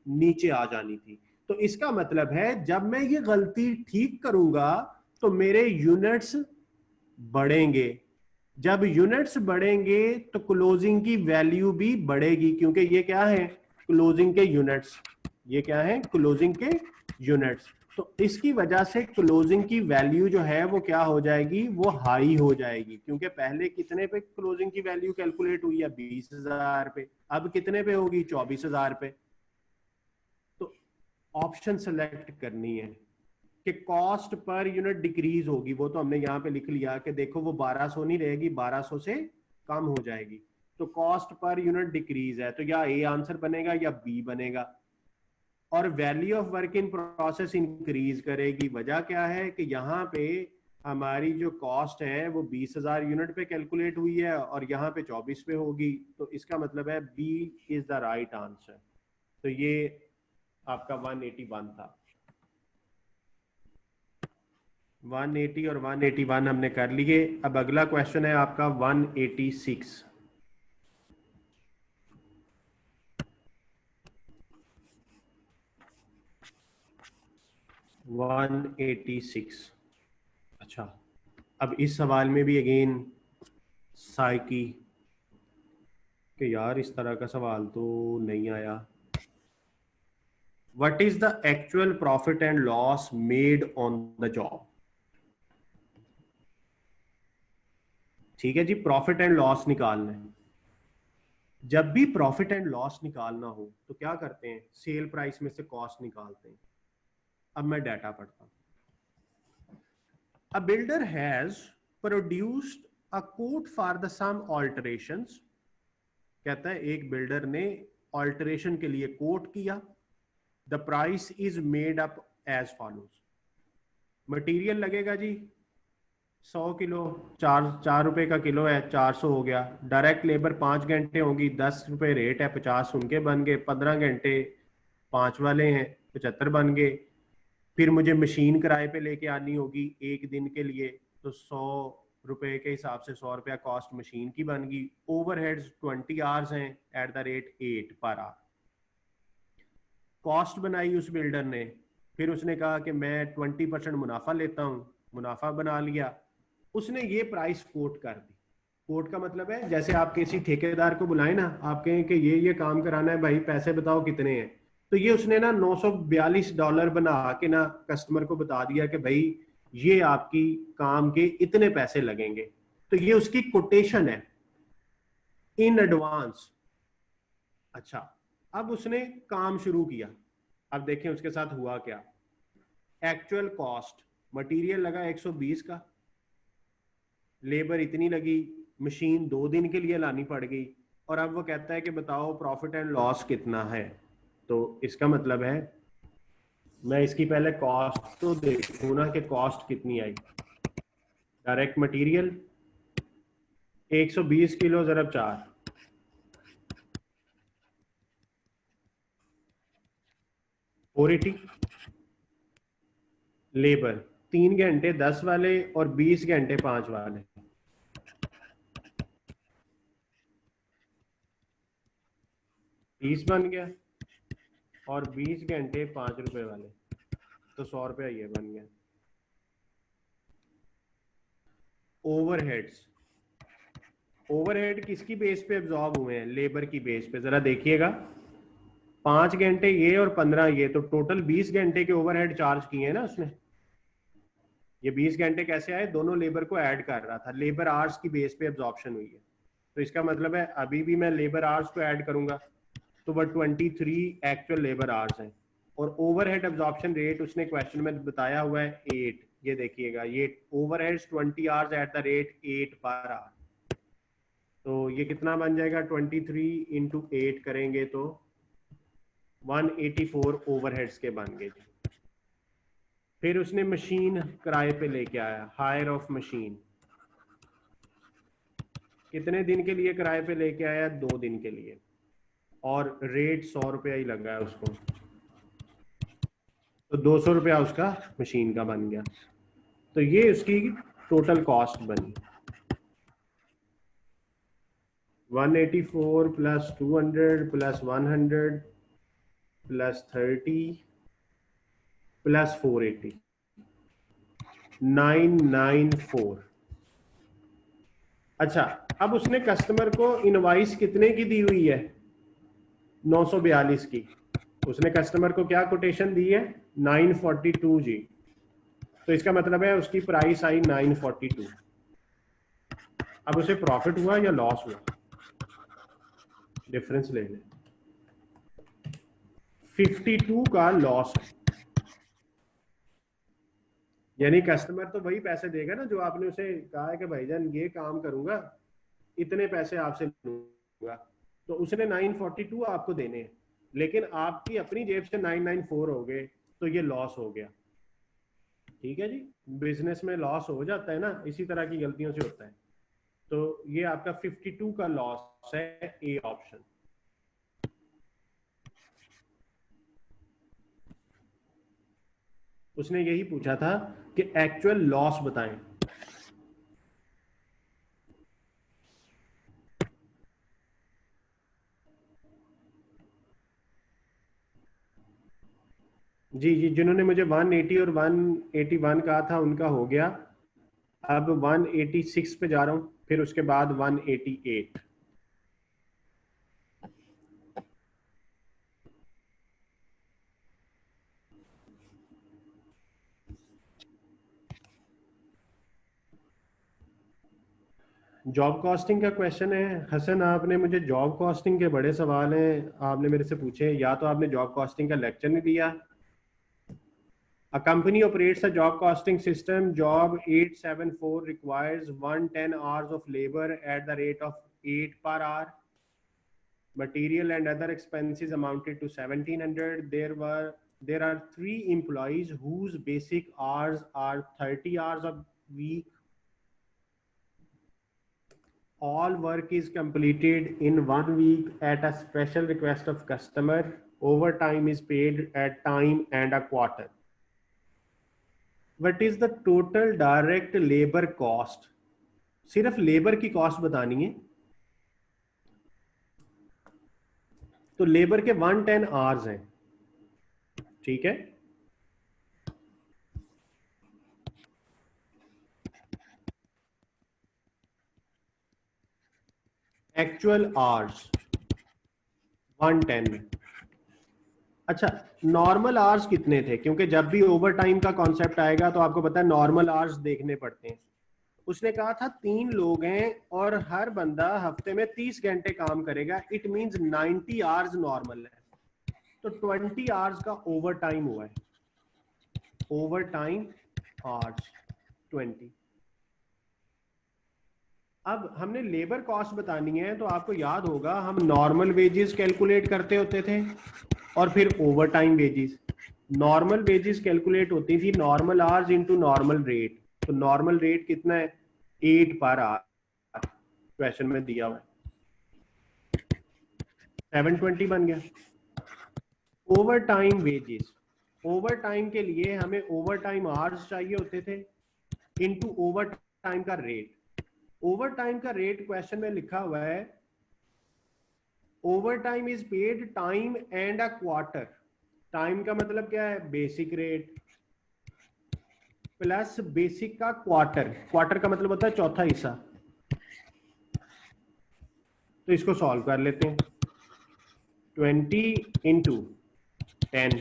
S1: नीचे आ जानी थी। तो इसका मतलब है जब मैं ये गलती ठीक करूंगा तो मेरे यूनिट्स बढ़ेंगे। जब यूनिट्स बढ़ेंगे तो क्लोजिंग की वैल्यू भी बढ़ेगी, क्योंकि ये क्या है? क्लोजिंग के यूनिट्स। ये क्या है? क्लोजिंग के यूनिट्स। तो इसकी वजह से क्लोजिंग की वैल्यू जो है वो क्या हो जाएगी? वो हाई हो जाएगी। क्योंकि पहले कितने पे क्लोजिंग की वैल्यू कैलकुलेट हुई है? 20,000 पे। अब कितने पे होगी? 24,000 पे। तो ऑप्शन सेलेक्ट करनी है कि कॉस्ट पर यूनिट डिक्रीज होगी। वो तो हमने यहाँ पे लिख लिया कि देखो वो 1200 नहीं रहेगी, 1200 से कम हो जाएगी। तो कॉस्ट पर यूनिट डिक्रीज है, तो या ए आंसर बनेगा या बी बनेगा। और value of work in process increase करेगी। वजह क्या है कि यहाँ पे हमारी जो कॉस्ट है वो 20,000 यूनिट पे कैलकुलेट हुई है और यहाँ पे 24 पे होगी। तो इसका मतलब है B is the right answer. तो ये आपका 181 था। 180 और 181 हमने कर लिए। अब अगला क्वेश्चन है आपका 186। 186। अच्छा, अब इस सवाल में भी अगेन साइकी कि यार इस तरह का सवाल तो नहीं आया। What is the actual profit and loss made on the job? ठीक है जी, प्रॉफिट एंड लॉस निकालना है। जब भी प्रॉफिट एंड लॉस निकालना हो तो क्या करते हैं? सेल प्राइस में से कॉस्ट निकालते हैं। अब मैं डाटा पढ़ता हूं। A builder has produced a quote for the some alterations. कहता है एक बिल्डर ने ऑल्टरेशन के लिए कोट किया। The price is made up as follows. Material लगेगा जी 100 किलो, 4 रुपए का किलो है, 400 हो गया। डायरेक्ट लेबर 5 घंटे होगी, 10 रुपए रेट है, 50 उनके बन गए। 15 घंटे 5 वाले हैं, 75 बन गए। फिर मुझे मशीन किराए पे लेके आनी होगी एक दिन के लिए, तो 100 रुपए के हिसाब से 100 रुपया कॉस्ट मशीन की बन गई। ओवरहेड्स 20 आवर्स हैं at the rate 8 per hour. Cost बनाई उस बिल्डर ने। फिर उसने कहा कि मैं 20% मुनाफा लेता हूँ, मुनाफा बना लिया। उसने ये प्राइस कोट कर दी। कोट का मतलब है जैसे आप किसी ठेकेदार को बुलाए ना, आप कहें कि ये काम कराना है भाई, पैसे बताओ कितने हैं। तो ये उसने ना $942 बना के ना कस्टमर को बता दिया कि भाई ये आपकी काम के इतने पैसे लगेंगे। तो ये उसकी कोटेशन है इन एडवांस। अच्छा, अब उसने काम शुरू किया, अब देखें उसके साथ हुआ क्या। एक्चुअल कॉस्ट, मटेरियल लगा 120 का, लेबर इतनी लगी, मशीन 2 दिन के लिए लानी पड़ गई, और अब वो कहता है कि बताओ प्रॉफिट एंड लॉस कितना है। तो इसका मतलब है मैं इसकी पहले कॉस्ट तो देखूं ना कि कॉस्ट कितनी आई। डायरेक्ट मटेरियल 120 किलो ज़रब 4, 480। लेबर 3 घंटे 10 वाले और 20 घंटे 5 वाले, 30 बन गया, और 20 घंटे 5 रुपए वाले, तो 100 रुपया ये बन गया। ओवरहेड्स, ओवरहेड किसकी बेस पे एब्जॉर्ब हुए हैं? लेबर की बेस पे। जरा देखिएगा, 5 घंटे ये और 15 ये, तो टोटल 20 घंटे के ओवरहेड चार्ज किए हैं ना उसने। ये 20 घंटे कैसे आए? दोनों लेबर को ऐड कर रहा था, लेबर आवर्स की बेस पे एब्जॉर्प्शन हुई है। तो इसका मतलब है अभी भी मैं लेबर आवर्स को ऐड करूंगा तो वह 23 एक्चुअल लेबर आवर्स हैं, और ओवरहेड एब्जॉर्प्शन रेट उसने क्वेश्चन में बताया हुआ है 8। ये देखिएगा, ये overheads 20 hours at the rate 8 per hour. तो ये कितना बन जाएगा? 23 इंटू 8 करेंगे तो 184 ओवरहेड्स के बन गए जी। फिर उसने मशीन किराए पे लेके आया, हायर ऑफ मशीन। कितने दिन के लिए किराए पे लेके आया? 2 दिन के लिए, और रेट 100 रुपया ही लगा है उसको, तो 200 रुपया उसका मशीन का बन गया। तो ये उसकी टोटल कॉस्ट बनी। 184 प्लस 200 प्लस 100 प्लस 30 प्लस 480, 994। अच्छा, अब उसने कस्टमर को इनवाइस कितने की दी हुई है? 942 की। उसने कस्टमर को क्या कोटेशन दी है? 942 जी। तो इसका मतलब है उसकी प्राइस आई 942। अब उसे प्रॉफिट हुआ या लॉस हुआ? डिफरेंस ले लें, 52 का लॉस है। यानी कस्टमर तो वही पैसे देगा ना जो आपने उसे कहा है कि भाईजान ये काम करूंगा, इतने पैसे आपसे लूंगा, तो उसने 942 आपको देने हैं, लेकिन आपकी अपनी जेब से 994 हो गए, तो ये लॉस हो गया। ठीक है जी, बिजनेस में लॉस हो जाता है ना, इसी तरह की गलतियों से होता है। तो ये आपका 52 का लॉस है, ए ऑप्शन। उसने यही पूछा था कि एक्चुअल लॉस बताएं। जी जी, जिन्होंने मुझे 180 और 181 कहा था उनका हो गया। अब 186 पे जा रहा हूं, फिर उसके बाद 188। जॉब कॉस्टिंग का क्वेश्चन है। हसन, आपने मुझे जॉब कॉस्टिंग के बड़े सवाल हैं आपने मेरे से पूछे, या तो आपने जॉब कॉस्टिंग का लेक्चर नहीं दिया। A company operates a job costing system. Job 874 requires 110 hours of labor at the rate of 8 per hour. Material and other expenses amounted to 1700. There are 3 employees whose basic hours are 30 hours a week. All work is completed in 1 week at a special request of customer. Overtime is paid at time and a quarter. What is the total direct labor cost? सिर्फ labour की cost बतानी है। तो labour के 110 hours हैं, ठीक है। Actual hours 110 में। अच्छा, नॉर्मल आवर्स कितने थे? क्योंकि जब भी ओवर टाइम का कॉन्सेप्ट आएगा तो आपको पता है नॉर्मल आवर्स देखने पड़ते हैं। उसने कहा था 3 लोग हैं और हर बंदा हफ्ते में 30 घंटे काम करेगा, इट मींस 90 आवर्स नॉर्मल है। तो 20 आवर्स का ओवर टाइम हुआ है, ओवर टाइम आवर्स 20। अब हमने लेबर कॉस्ट बतानी है, तो आपको याद होगा हम नॉर्मल वेजेस कैलकुलेट करते होते थे और फिर over time wages. Normal wages calculate होती थी normal hours into normal rate. तो नॉर्मल रेट कितना है, 8 पर आवर, क्वेश्चन में दिया हुआ है, 720 बन गया। Over time wages, over time के लिए हमें ओवर टाइम आवर्स चाहिए होते थे इनटू ओवर टाइम का रेट। ओवर टाइम का रेट क्वेश्चन में लिखा हुआ है, over time is paid time and a quarter. Time का मतलब क्या है, बेसिक रेट प्लस बेसिक का क्वार्टर, क्वार्टर का मतलब होता है चौथा हिस्सा। तो इसको सॉल्व कर लेते हैं, 20 इंटू 10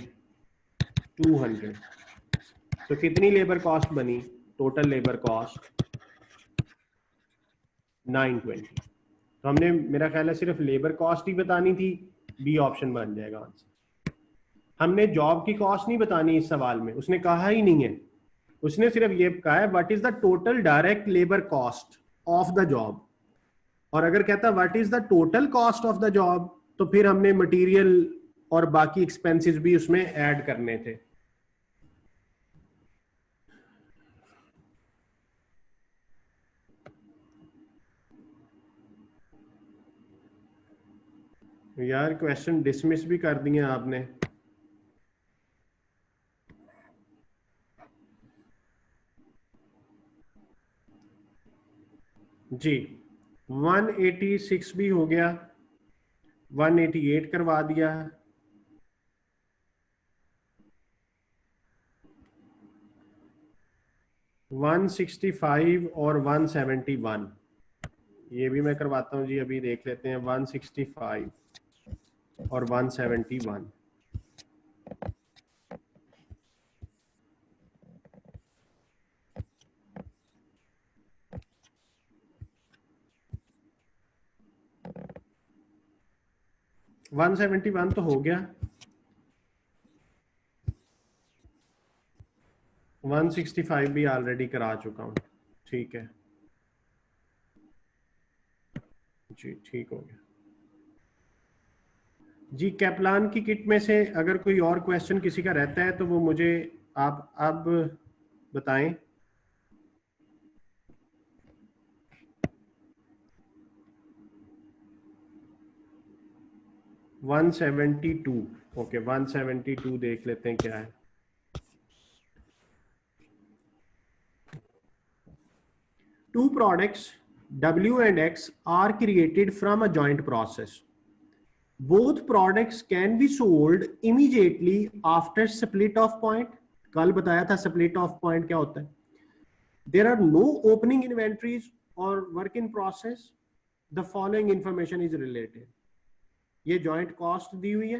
S1: 200। तो कितनी लेबर कॉस्ट बनी, टोटल लेबर कॉस्ट 920। तो हमने, मेरा ख्याल है सिर्फ लेबर कॉस्ट ही बतानी थी, बी ऑप्शन बन जाएगा आंसर। हमने जॉब की कॉस्ट नहीं बतानी इस सवाल में, उसने कहा ही नहीं है, उसने सिर्फ ये कहा है what is the total direct labour cost of the job. और अगर कहता what is the total cost of the job, तो फिर हमने मटेरियल और बाकी एक्सपेंसेस भी उसमें ऐड करने थे। यार क्वेश्चन डिसमिस भी कर दिए आपने। जी 186 भी हो गया, 188 करवा दिया, 165 और 171 ये भी मैं करवाता हूँ जी। अभी देख लेते हैं 165 और 171। वन 171 तो हो गया, 165 भी ऑलरेडी करा चुका हूँ। ठीक है जी, ठीक हो गया जी। कैप्लान की किट में से अगर कोई और क्वेश्चन किसी का रहता है तो वो मुझे आप अब बताएं। 172, ओके 172 देख लेते हैं क्या है। Two products W and X are created from a joint process. Both products can be sold immediately after split off point. कल बताया था split off point क्या होता है। There are no opening inventories or work in process. The following information is related. ये joint cost दी हुई है,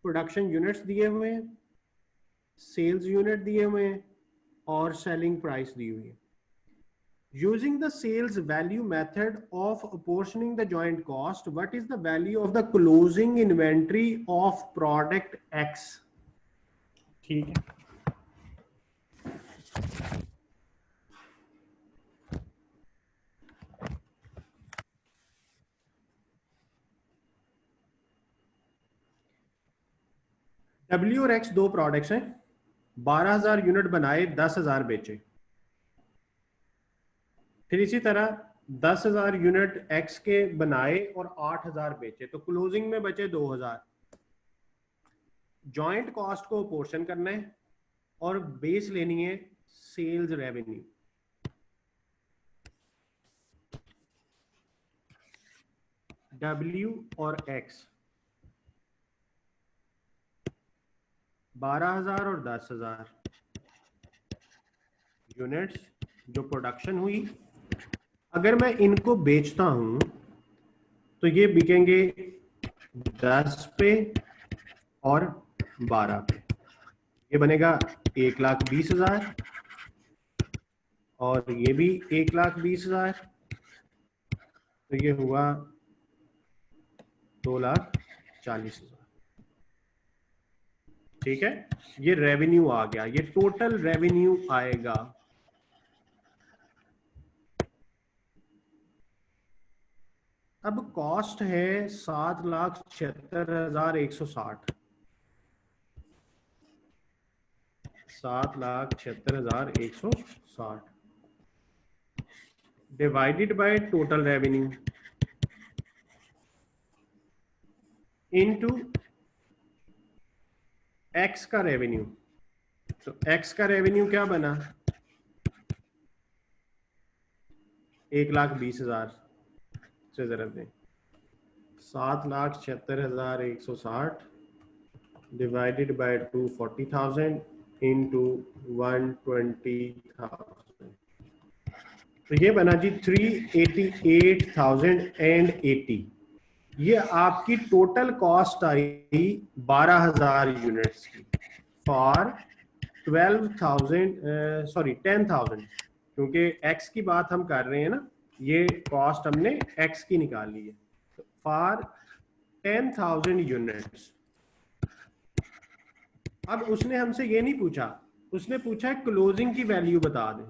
S1: production units दिए हुए हैं, सेल्स यूनिट दिए हुए हैं और सेलिंग प्राइस दी हुई है। Using the sales value method of apportioning the joint cost, what is the value of the closing inventory of product X? ठीक है, W और X दो प्रोडक्ट्स हैं, 12,000 यूनिट बनाए, 10,000 बेचे। फिर इसी तरह 10,000 यूनिट X के बनाए और 8,000 बेचे, तो क्लोजिंग में बचे 2,000। जॉइंट कॉस्ट को पोर्शन करना है और बेस लेनी है सेल्स रेवेन्यू। W और X 12,000 और 10,000 यूनिट्स जो प्रोडक्शन हुई। अगर मैं इनको बेचता हूं तो ये बिकेंगे 10 पे और 12 पे, ये बनेगा 1,20,000 और ये भी 1,20,000, तो ये हुआ 2,40,000। ठीक है, ये रेवेन्यू आ गया, ये टोटल रेवेन्यू आएगा। अब कॉस्ट है 7,76,160, 7,76,160 divided by total revenue into x का रेवेन्यू। तो एक्स का रेवेन्यू क्या बना, 1,20,000 से जरा दें, 7,76,160 डिवाइडेड बाय 240,000 इंटू 120,000, तो ये बना जी 388,080। ये आपकी टोटल कॉस्ट आई 12,000 यूनिट्स की फॉर 10,000, क्योंकि एक्स की बात हम कर रहे हैं ना, ये कॉस्ट हमने एक्स की निकाली है, फॉर 10,000 यूनिट्स। अब उसने हमसे ये नहीं पूछा, उसने पूछा है क्लोजिंग की वैल्यू बता दें।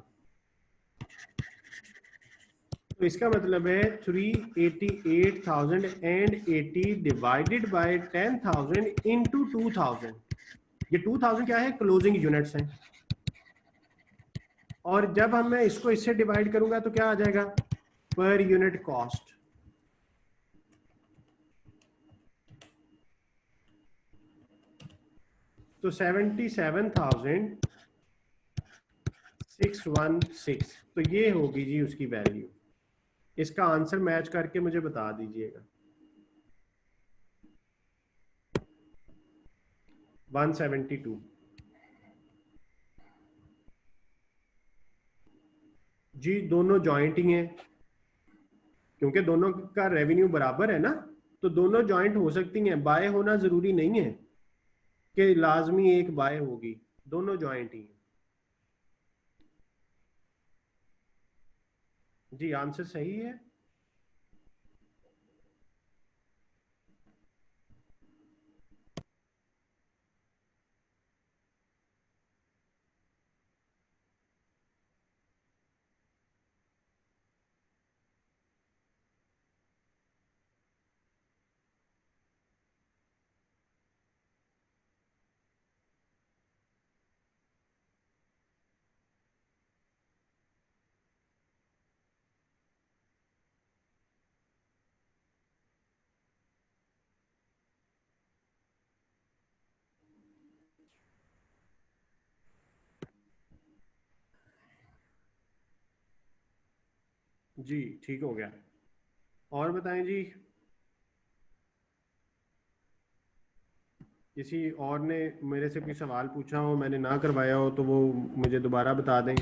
S1: तो इसका मतलब है 388,080 डिवाइडेड बाय 10,000 इंटू 2,000। ये 2,000 क्या है, क्लोजिंग यूनिट्स हैं। और जब हम मैं इसको इससे डिवाइड करूंगा तो क्या आ जाएगा, पर यूनिट कॉस्ट। तो 77,616, तो ये होगी जी उसकी वैल्यू। इसका आंसर मैच करके मुझे बता दीजिएगा। 172 जी, दोनों जॉइंटिंग है, क्योंकि दोनों का रेवेन्यू बराबर है ना, तो दोनों जॉइंट हो सकती हैं। बाय होना जरूरी नहीं है कि लाजमी एक बाय होगी, दोनों जॉइंट ही हैं। जी आंसर सही है। जी ठीक हो गया। और बताएं जी, किसी और ने मेरे से कोई सवाल पूछा हो, मैंने ना करवाया हो, तो वो मुझे दोबारा बता दें।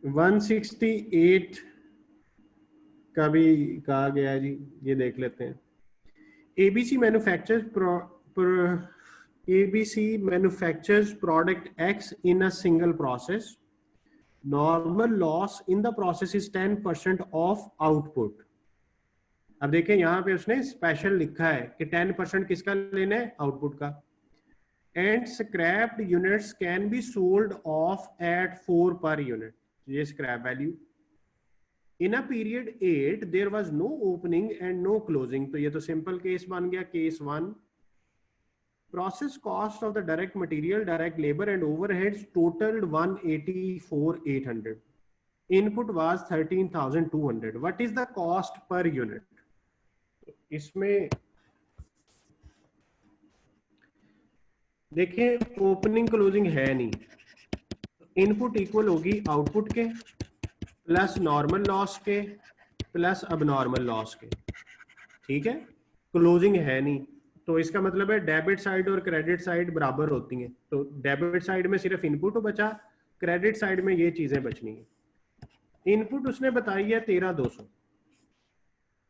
S1: 168 का भी कहा गया है जी, ये देख लेते हैं। ABC manufactures product X in a single process. Normal loss in the process is 10% of output. अब देखें यहाँ पे उसने स्पेशल लिखा है कि 10% किसका लेना है, आउटपुट का। And scrapped units can be sold off at 4 per unit, ये scrap value. In a period 8 there was no opening and no closing, तो ये तो सिंपल केस बन गया, case 1। Process cost of the direct material, direct labor and overheads totaled 184,800. Input was 13,200. What is the cost per unit? इसमें देखिए opening closing है नहीं, input equal होगी आउटपुट के प्लस नॉर्मल लॉस के प्लस अब नॉर्मल लॉस के, ठीक है। क्लोजिंग है नहीं, तो इसका मतलब है डेबिट साइड और क्रेडिट साइड बराबर होती हैं, तो डेबिट साइड में सिर्फ इनपुट बचा, क्रेडिट साइड में ये चीजें बचनी है। इनपुट उसने बताई है 13,200,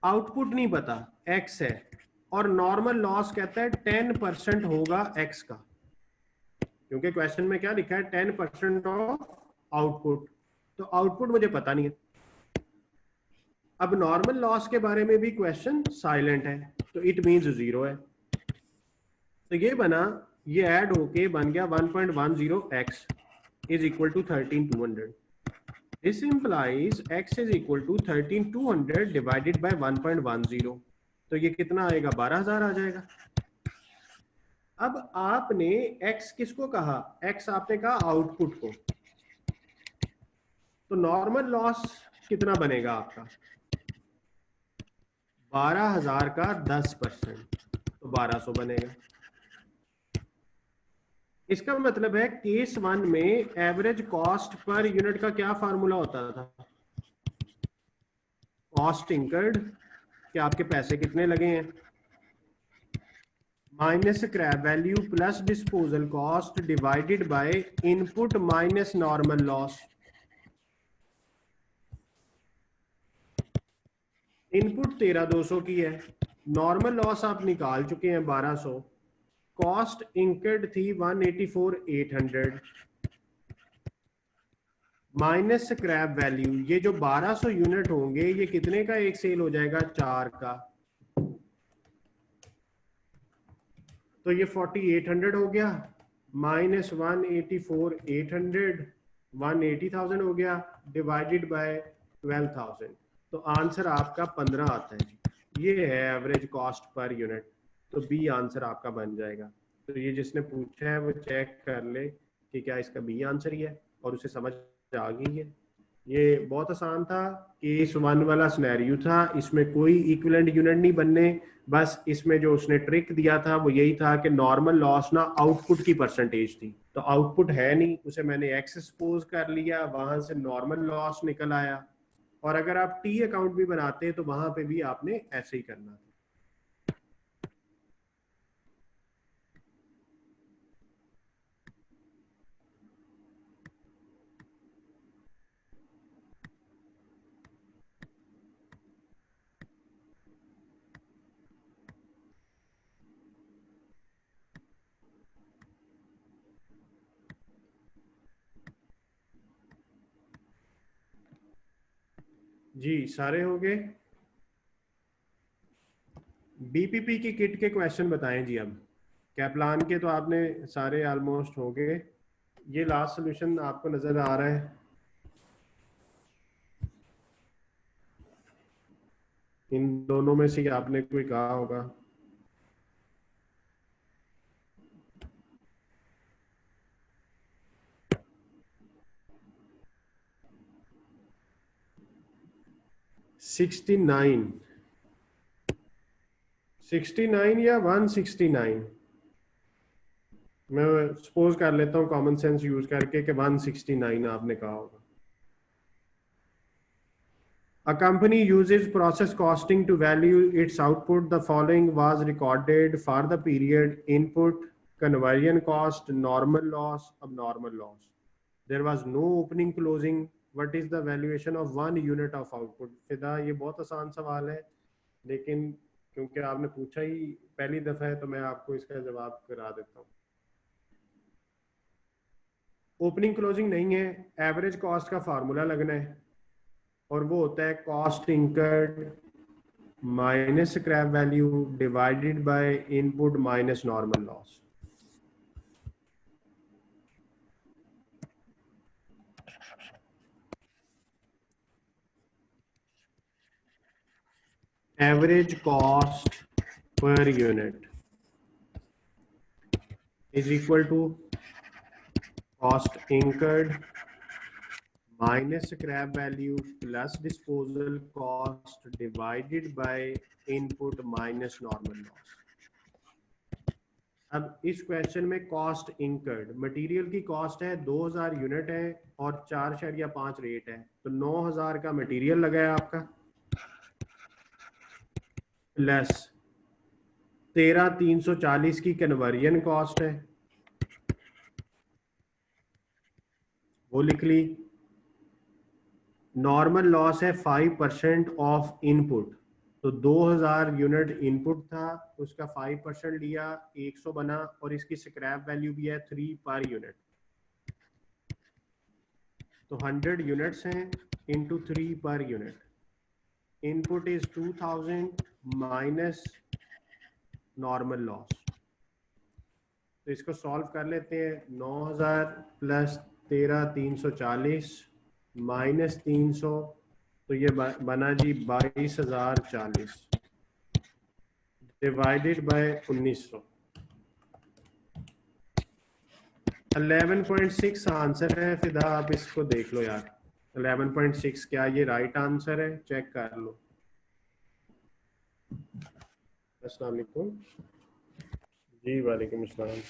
S1: आउटपुट नहीं पता, एक्स है, और नॉर्मल लॉस कहता है 10% होगा एक्स का, क्योंकि क्वेश्चन में क्या लिखा है 10% ऑफ आउटपुट, तो आउटपुट मुझे पता नहीं है। अब नॉर्मल लॉस के बारे में भी क्वेश्चन साइलेंट है, तो इट मींस 0 है। तो ये बना, ये ऐड होके बन गया 1.10x is equal to 13,200। This implies x is equal to 13,200 divided by 1.10, तो ये कितना आएगा, 12,000 आ जाएगा। अब आपने x किसको कहा, x आपने कहा आउटपुट को, तो नॉर्मल लॉस कितना बनेगा आपका, 12,000 का 10%, तो 1200 बनेगा। इसका मतलब है केस 1 में एवरेज कॉस्ट पर यूनिट का क्या फार्मूला होता था, कॉस्ट इंकर्ड, कि आपके पैसे कितने लगे हैं, minus scrap value plus disposal cost divided by input minus normal loss. Input 13,200 की है, नॉर्मल लॉस आप निकाल चुके हैं 1200, कॉस्ट इंकर्ड थी 184,800 माइनस स्क्रैप वैल्यू, ये जो 1200 यूनिट होंगे ये कितने का एक सेल हो जाएगा, 4 का, तो ये 4800 हो गया, माइनस 184,800, 180,000 हो गया, डिवाइडेड बाय 12,000, तो आंसर आपका 15 आता है। ये है एवरेज कॉस्ट पर यूनिट, तो बी आंसर आपका बन जाएगा। तो ये जिसने पूछा है वो चेक कर ले कि क्या इसका बी आंसर ही है, और उसे समझ आ गई है। ये बहुत आसान था, केस 1 वाला सिनेरियो था, इसमें कोई इक्विवेलेंट यूनिट नहीं बनने, बस इसमें जो उसने ट्रिक दिया था वो यही था कि नॉर्मल लॉस ना आउटपुट की परसेंटेज थी, तो आउटपुट है नहीं, उसे मैंने एक्स सपोज कर लिया, वहां से नॉर्मल लॉस निकल आया। और अगर आप टी अकाउंट भी बनाते तो वहां पे भी आपने ऐसे ही करना था। जी सारे हो गए। बीपीपी की किट के क्वेश्चन बताएं जी। अब कैप्लान के तो आपने सारे ऑलमोस्ट हो गए, ये लास्ट सॉल्यूशन आपको नजर आ रहा है, इन दोनों में से आपने कोई कहा होगा। सिक्सटी नाइन या 169, मैं सपोज कर लेता हूँ कॉमन सेंस यूज करके कि 169 आपने कहा होगा। A company uses process costing to value its output. The following was recorded for the period: input, conversion cost, normal loss, abnormal loss. There was no opening closing. What is the valuation of 1 unit of output? फिदा ये बहुत आसान सवाल है, लेकिन क्योंकि आपने पूछा ही पहली दफा है तो मैं आपको इसका जवाब करा देता हूँ। ओपनिंग क्लोजिंग नहीं है, एवरेज कॉस्ट का फार्मूला लगना है, और वो होता है cost incurred minus scrap value divided by input minus normal loss. Average cost per unit is equal to cost incurred minus scrap value plus disposal cost divided by input minus normal loss. अब इस question में cost incurred, material की cost है 2000 unit है और 4.5 rate है, तो 9000 का मटेरियल लगा है आपका, प्लस 13,340 की कन्वर्जन कॉस्ट है, वो लिख ली। नॉर्मल लॉस है 5% ऑफ इनपुट, तो 2000 यूनिट इनपुट था, उसका 5% लिया, 100 बना, और इसकी स्क्रैप वैल्यू भी है 3 पर यूनिट, तो 100 यूनिट्स हैं into 3 per unit. Input is 2000 minus normal loss. तो इसको सॉल्व कर लेते हैं। 9000 प्लस 13,340 माइनस 300, तो ये बना जी 22,040 डिवाइडेड बाय 1900। 11.6 आंसर है। फिदा आप इसको देख लो यार, 11.6 क्या ये राइट आंसर है? चेक कर लो। अस्सलाम वालेकुम। जी वालेकुम अस्सलाम।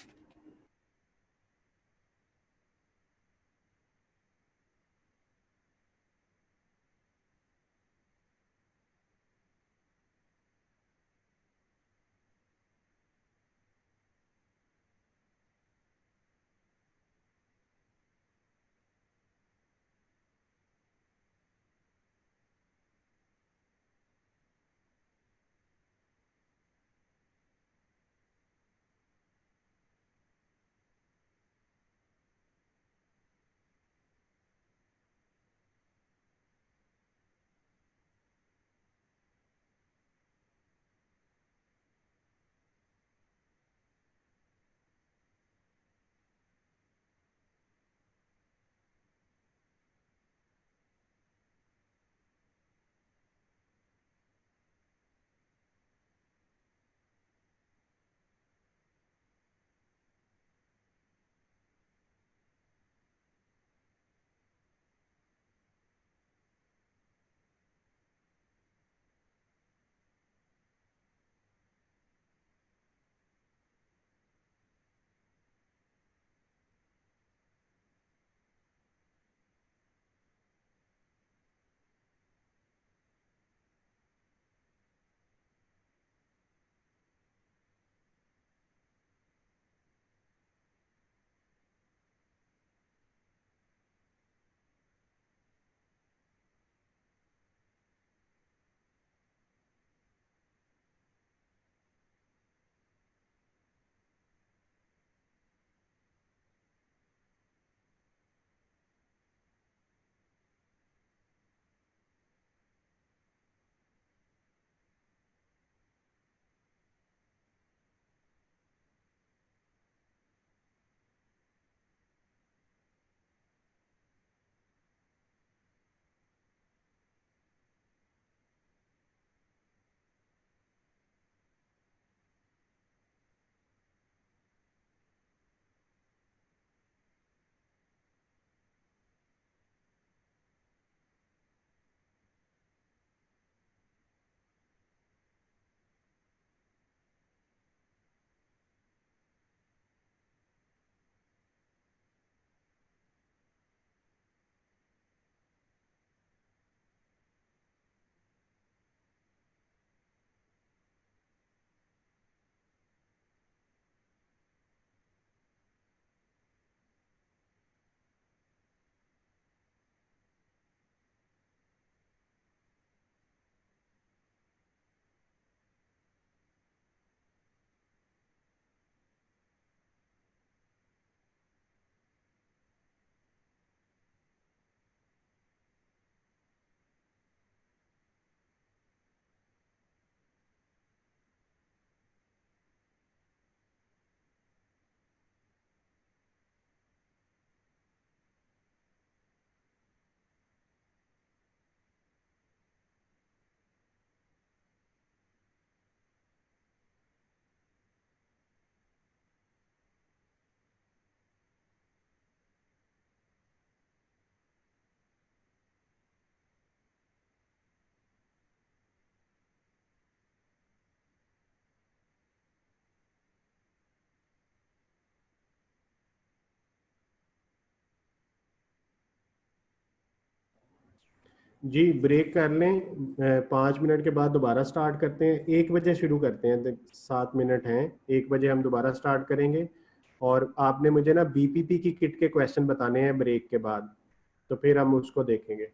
S1: जी ब्रेक कर लें, 5 मिनट के बाद दोबारा स्टार्ट करते हैं, 1 बजे शुरू करते हैं, 7 मिनट हैं, 1 बजे हम दोबारा स्टार्ट करेंगे। और आपने मुझे ना बीपीपी की किट के क्वेश्चन बताने हैं ब्रेक के बाद, तो फिर हम उसको देखेंगे।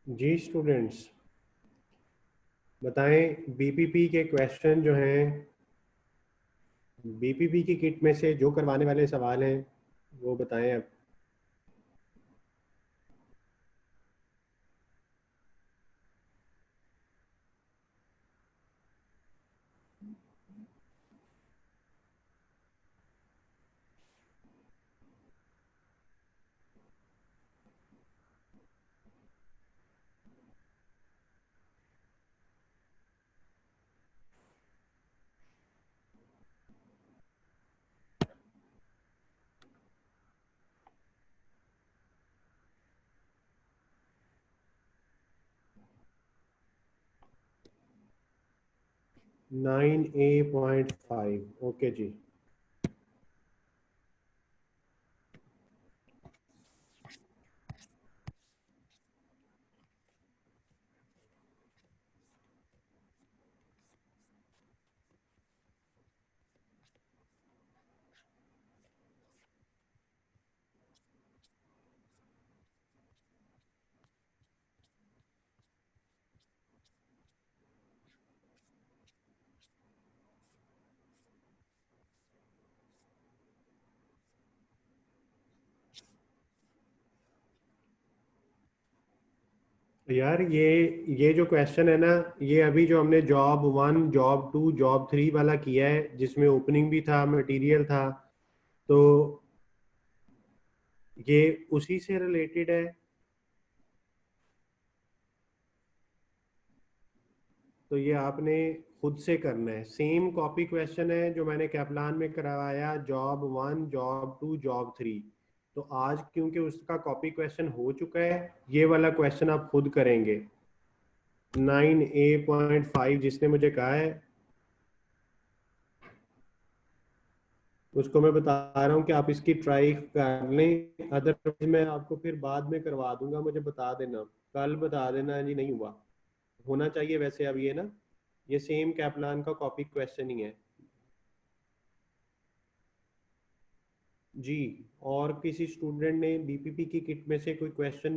S1: जी स्टूडेंट्स, बताएं बीपीपी के क्वेश्चन जो हैं, बीपीपी की किट में से जो करवाने वाले सवाल हैं वो बताएं अब। नाइन ए पॉइंट फाइव, ओके जी। यार ये जो क्वेश्चन है ना, ये अभी जो हमने जॉब 1 जॉब 2 जॉब 3 वाला किया है, जिसमें ओपनिंग भी था, मटेरियल था, तो ये उसी से रिलेटेड है। तो ये आपने खुद से करना है, सेम कॉपी क्वेश्चन है जो मैंने कैपलान में करवाया, जॉब 1 जॉब 2 जॉब 3। तो आज क्योंकि उसका कॉपी क्वेश्चन हो चुका है, ये वाला क्वेश्चन आप खुद करेंगे। 9A.5 जिसने मुझे कहा है उसको मैं बता रहा हूँ कि आप इसकी ट्राई कर लें, अदरवाइज मैं आपको फिर बाद में करवा दूंगा, मुझे बता देना, कल बता देना जी नहीं हुआ। होना चाहिए वैसे अब ये ना, ये सेम कैपलान का कॉपी क्वेश्चन ही है जी। और किसी स्टूडेंट ने बीपीपी की किट में से कोई क्वेश्चन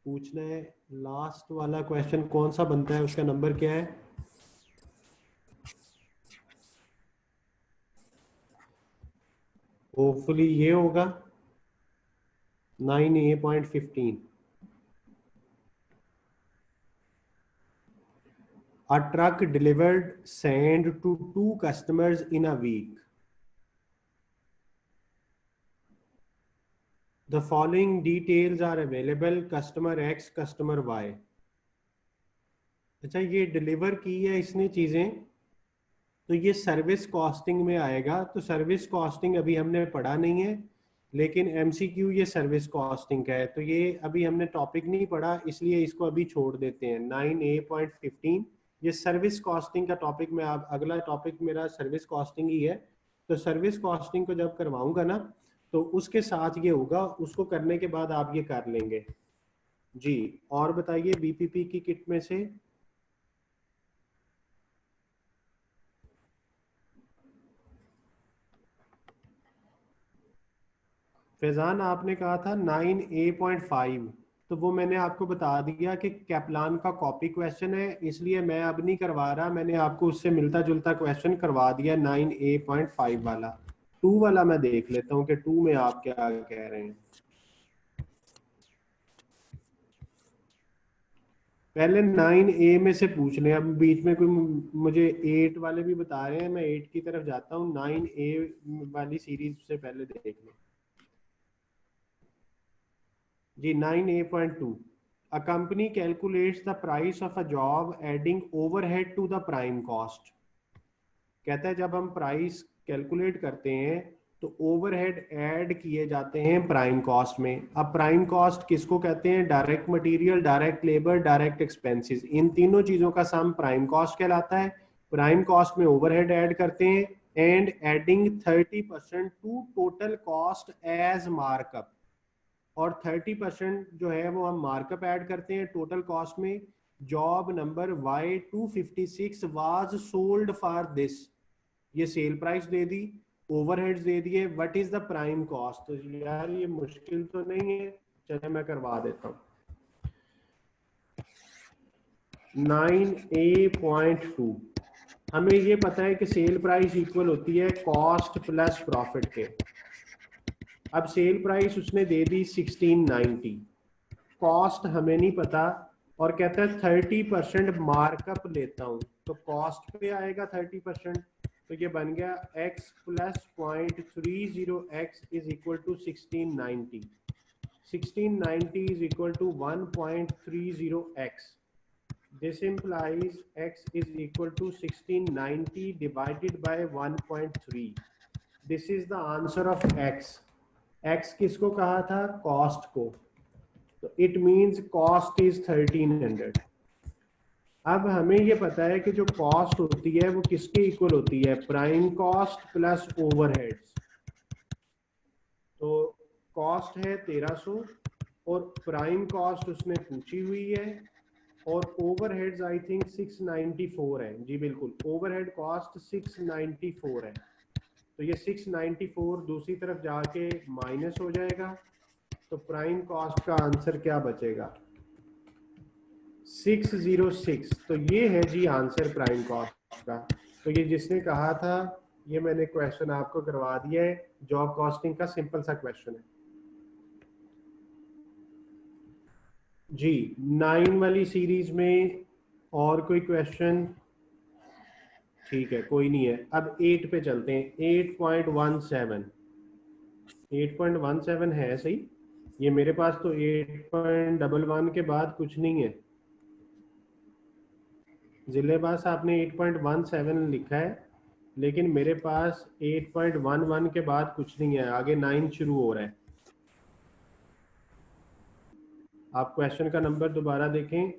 S1: पूछना है? लास्ट वाला क्वेश्चन कौन सा बनता है, उसका नंबर क्या है? होपफुली ये होगा 9A.15। A truck delivered sand to two customers in a week. The following details are available: customer X, customer Y। अच्छा, ये डिलीवर की है इसने चीजें, तो ये सर्विस कॉस्टिंग में आएगा। तो सर्विस कॉस्टिंग अभी हमने पढ़ा नहीं है, लेकिन एमसीक्यू ये सर्विस कॉस्टिंग का है, तो ये अभी हमने टॉपिक नहीं पढ़ा, इसलिए इसको अभी छोड़ देते हैं। 9A.15 ये सर्विस कॉस्टिंग का टॉपिक में, आप अगला टॉपिक मेरा सर्विस कॉस्टिंग ही है। तो सर्विस कॉस्टिंग को जब करवाऊंगा ना, तो उसके साथ ये होगा, उसको करने के बाद आप ये कर लेंगे जी। और बताइए बीपीपी की किट में से। फैजान आपने कहा था 9A.5, तो वो मैंने आपको बता दिया कि कैपलान का कॉपी क्वेश्चन है, इसलिए मैं अब नहीं करवा रहा, मैंने आपको उससे मिलता जुलता क्वेश्चन करवा दिया 9A.5 वाला। 2 वाला मैं देख लेता हूँ कि 2 में आप क्या कह रहे हैं। पहले 9A में से पूछ लें, अब बीच में कोई मुझे 8 वाले भी बता रहे हैं, मैं 8 की तरफ जाता हूँ। 9A वाली सीरीज से पहले देख लें जी। 9A.2, a company calculates the price of a job adding overhead to the prime cost। कहता है जब हम प्राइस कैलकुलेट करते हैं तो ओवरहेड ऐड किए जाते हैं प्राइम कॉस्ट में। अब प्राइम कॉस्ट किसको कहते हैं? Direct material, direct labour, direct expenses, इन तीनों चीजों का सम प्राइम कॉस्ट कहलाता है। प्राइम कॉस्ट में ओवरहेड ऐड करते हैं, and adding 30% to total cost as markup. और 30% जो है वो हम मार्कअप ऐड करते हैं टोटल कॉस्ट में। Job number Y256 was sold for this, ये सेल प्राइस दे दी, ओवरहेड्स दे दिए, what is the prime cost. तो यार ये मुश्किल तो नहीं है, चले मैं करवा देता हूँ। 9A.2। हमें ये पता है कि सेल प्राइस इक्वल होती है कॉस्ट प्लस प्रॉफिट के। अब सेल प्राइस उसने दे दी 1690, कॉस्ट हमें नहीं पता, और कहता है 30% मार्कअप लेता हूं, तो कॉस्ट पे आएगा 30%। तो ये बन गया x plus 0.30x is equal to 1690। 1690 is equal to 1.30x. This implies x is equal to 1690 divided by 1.3. This is the answer of x. x किसको कहा था? कॉस्ट को। तो इट मीन्स कॉस्ट इज 1300। अब हमें ये पता है कि जो कॉस्ट होती है वो किसके इक्वल होती है? Prime cost plus overheads. तो कॉस्ट है 1300 और प्राइम कॉस्ट उसने पूछी हुई है, और ओवरहेड्स आई थिंक 694 है। जी बिल्कुल, ओवरहेड कॉस्ट 694 है। तो ये 694 दूसरी तरफ जाके माइनस हो जाएगा, तो प्राइम कॉस्ट का आंसर क्या बचेगा? 606। तो ये है जी आंसर प्राइम कॉस्ट का। तो ये जिसने कहा था, ये मैंने क्वेश्चन आपको करवा दिया है, जॉब कॉस्टिंग का सिंपल सा क्वेश्चन है जी। 9 वाली सीरीज में और कोई क्वेश्चन? ठीक है, कोई नहीं है। अब 8 पे चलते हैं। 8.17, 8.17 है सही। ये मेरे पास तो 8.11 के बाद कुछ नहीं है। जिलेबास आपने 8.17 लिखा है, लेकिन मेरे पास 8.11 के बाद कुछ नहीं है, आगे 9 शुरू हो रहा है। आप क्वेश्चन का नंबर दोबारा देखें।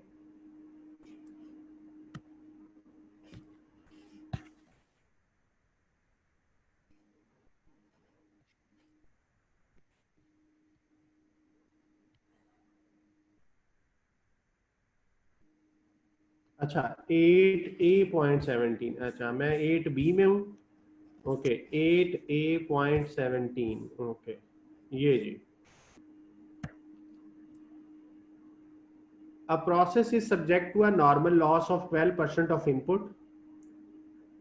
S1: अच्छा, 8A.17। अच्छा, मैं 8B में हूँ। Okay, 8A.17। ओके, ये जी। A process is subject to a normal loss of 12% of input.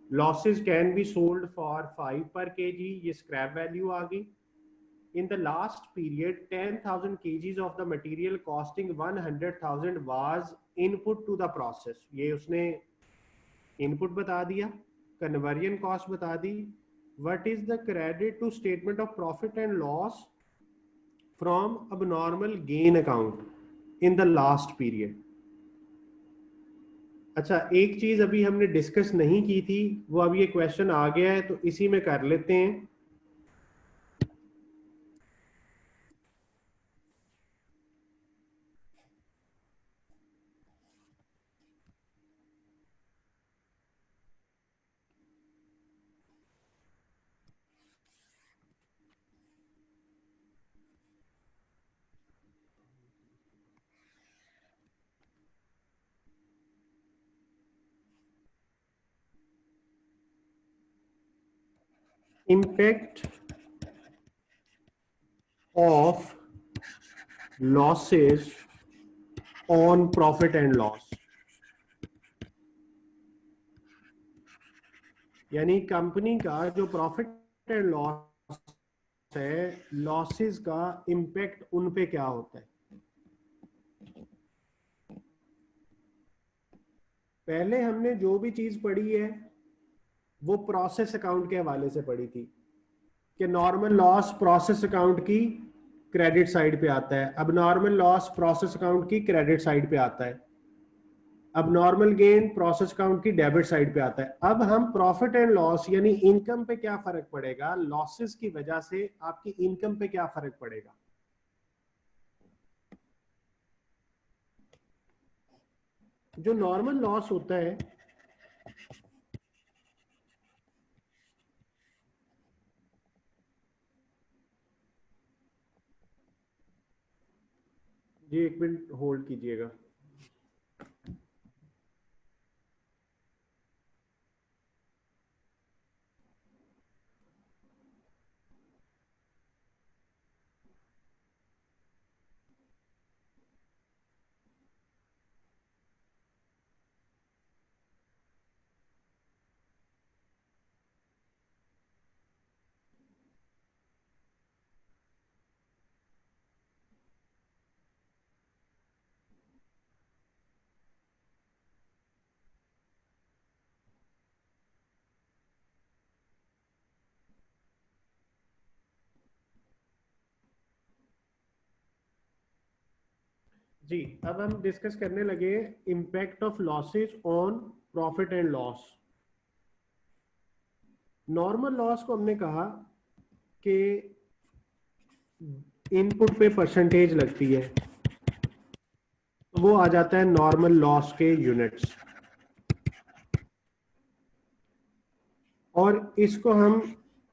S1: Losses can be sold for 5 per kg, ये scrap value आ गई। In the last period, 10,000 kgs of the material costing 100,000 was input to the process. ये उसने input बता दिया, conversion cost बता दी। What is the credit to statement of profit and loss from abnormal gain account in the last period? अच्छा, एक चीज अभी हमने डिस्कस नहीं की थी, वो अब ये क्वेश्चन आ गया है, तो इसी में कर लेते हैं। Impact of losses on profit and loss, यानी कंपनी का जो प्रॉफिट एंड लॉस है, लॉसेस का इम्पैक्ट उन पे क्या होता है। पहले हमने जो भी चीज पढ़ी है वो प्रोसेस अकाउंट के हवाले से पढ़ी थी, कि नॉर्मल लॉस प्रोसेस अकाउंट की क्रेडिट साइड पे आता है, अब नॉर्मल लॉस प्रोसेस अकाउंट की क्रेडिट साइड पे आता है, अब नॉर्मल गेन प्रोसेस अकाउंट की डेबिट साइड पे आता है। अब हम प्रॉफिट एंड लॉस यानी इनकम पे क्या फर्क पड़ेगा, लॉसेस की वजह से आपकी इनकम पे क्या फर्क पड़ेगा। जो नॉर्मल लॉस होता है, जी एक मिनट होल्ड कीजिएगा। जी, अब हम डिस्कस करने लगे impact of losses on profit and loss. Normal loss को हमने कहा कि इनपुट पे परसेंटेज लगती है, तो वो आ जाता है नॉर्मल लॉस के यूनिट्स, और इसको हम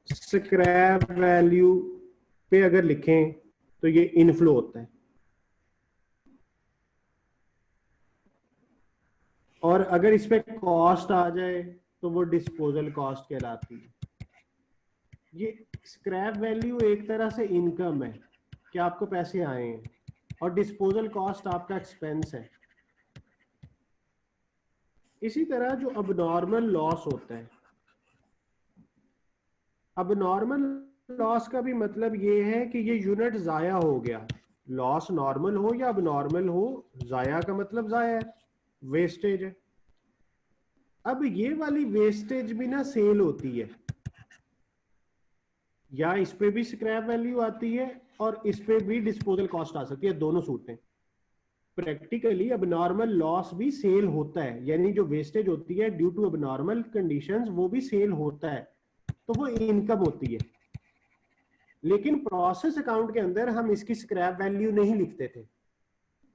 S1: स्क्रैप वैल्यू पे अगर लिखें तो ये इनफ्लो होता है, और अगर इस पे कॉस्ट आ जाए तो वो डिस्पोजल कॉस्ट कहलाती है। ये स्क्रैप वैल्यू एक तरह से इनकम है कि आपको पैसे आए हैं, और डिस्पोजल कॉस्ट आपका एक्सपेंस है। इसी तरह जो अबनॉर्मल लॉस होता है, अबनॉर्मल लॉस का भी मतलब ये है कि ये यूनिट जाया हो गया। लॉस नॉर्मल हो या अबनॉर्मल हो, जाया का मतलब जाया है, वेस्टेज है। अब ये वाली वेस्टेज भी ना सेल होती है, या इस पे भी स्क्रैप वैल्यू आती है और इस पे भी डिस्पोजल कॉस्ट आ सकती है, दोनों सूरतें। प्रैक्टिकली अबनॉर्मल लॉस भी सेल होता है, यानी जो वेस्टेज होती है ड्यू टू अबनॉर्मल कंडीशंस, वो भी सेल होता है, तो वो इनकम होती है। लेकिन प्रोसेस अकाउंट के अंदर हम इसकी स्क्रैप वैल्यू नहीं लिखते थे।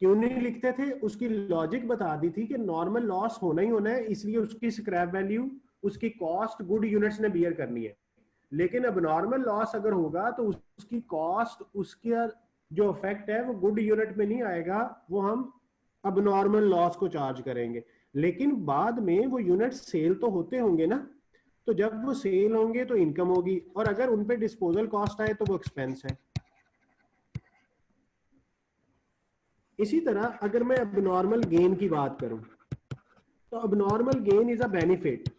S1: क्यों नहीं लिखते थे? उसकी लॉजिक बता दी थी कि नॉर्मल लॉस होना ही होना है, इसलिए उसकी स्क्रैप वैल्यू, उसकी कॉस्ट गुड यूनिट्स ने बियर करनी है। लेकिन अब नॉर्मल लॉस अगर होगा तो उसकी कॉस्ट, उसका जो इफेक्ट है वो गुड यूनिट में नहीं आएगा, वो हम अब नॉर्मल लॉस को चार्ज करेंगे। लेकिन बाद में वो यूनिट सेल तो होते होंगे ना, तो जब वो सेल होंगे तो इनकम होगी, और अगर उन पे डिस्पोजल कॉस्ट आए तो वो एक्सपेंस है। इसी तरह अगर मैं अबनॉर्मल गेन की बात करूं, तो abnormal gain is a benefit,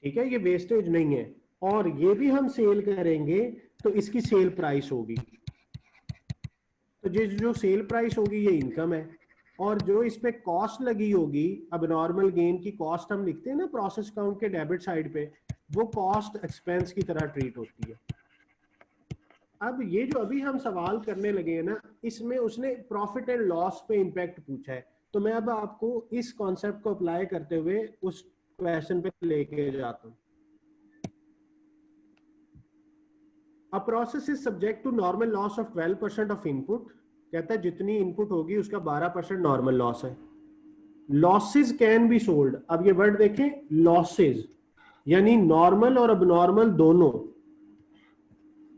S1: ठीक है, ये वेस्टेज नहीं है, और ये भी हम सेल करेंगे तो इसकी सेल प्राइस होगी। तो जो सेल प्राइस होगी ये इनकम है, और जो इस पे कॉस्ट लगी होगी, अब नॉर्मल गेन की कॉस्ट हम लिखते हैं ना प्रोसेस अकाउंट के डेबिट साइड पे, वो कॉस्ट एक्सपेंस की तरह ट्रीट होती है। अब ये जो अभी हम सवाल करने लगे हैं ना, इसमें उसने प्रॉफिट एंड लॉस पे इंपैक्ट पूछा है, तो मैं अब आपको इस कॉन्सेप्ट को अप्लाई करते हुए उस क्वेश्चन पे लेके जाता हूँ। A process is subject to normal loss of 12% of input, कहता है जितनी इनपुट होगी उसका 12% नॉर्मल लॉस है। लॉसेज कैन बी सोल्ड, अब ये वर्ड देखें, लॉसेज यानी नॉर्मल और अबनॉर्मल दोनों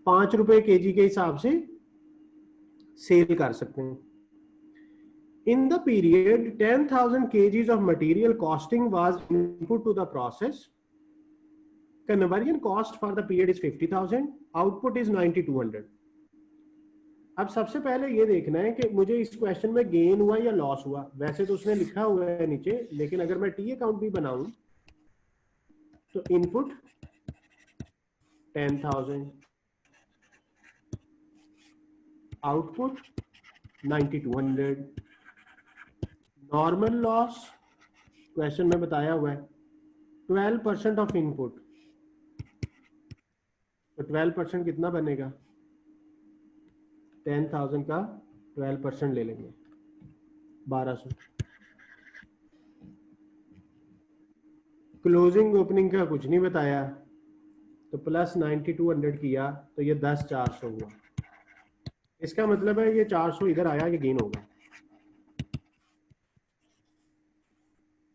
S1: ₹5 kg के हिसाब से सेल कर सकते हैं। In the period 10,000 kgs of material costing was input to the process. Conversion cost for the period is 50,000, output is 9,200. अब सबसे पहले ये देखना है कि मुझे इस क्वेश्चन में गेन हुआ या लॉस हुआ। वैसे तो उसने लिखा हुआ है नीचे, लेकिन अगर मैं टी अकाउंट भी बनाऊं तो input 10,000, output 9,200। Normal loss question में बताया हुआ है 12% ऑफ इनपुट, तो 12% कितना बनेगा? 10,000 का 12% ले लेंगे, 1200। क्लोजिंग ओपनिंग का कुछ नहीं बताया, तो प्लस 9,200 किया तो ये 10,400 हुआ। इसका मतलब है ये 400 इधर आया, ये गेन होगा।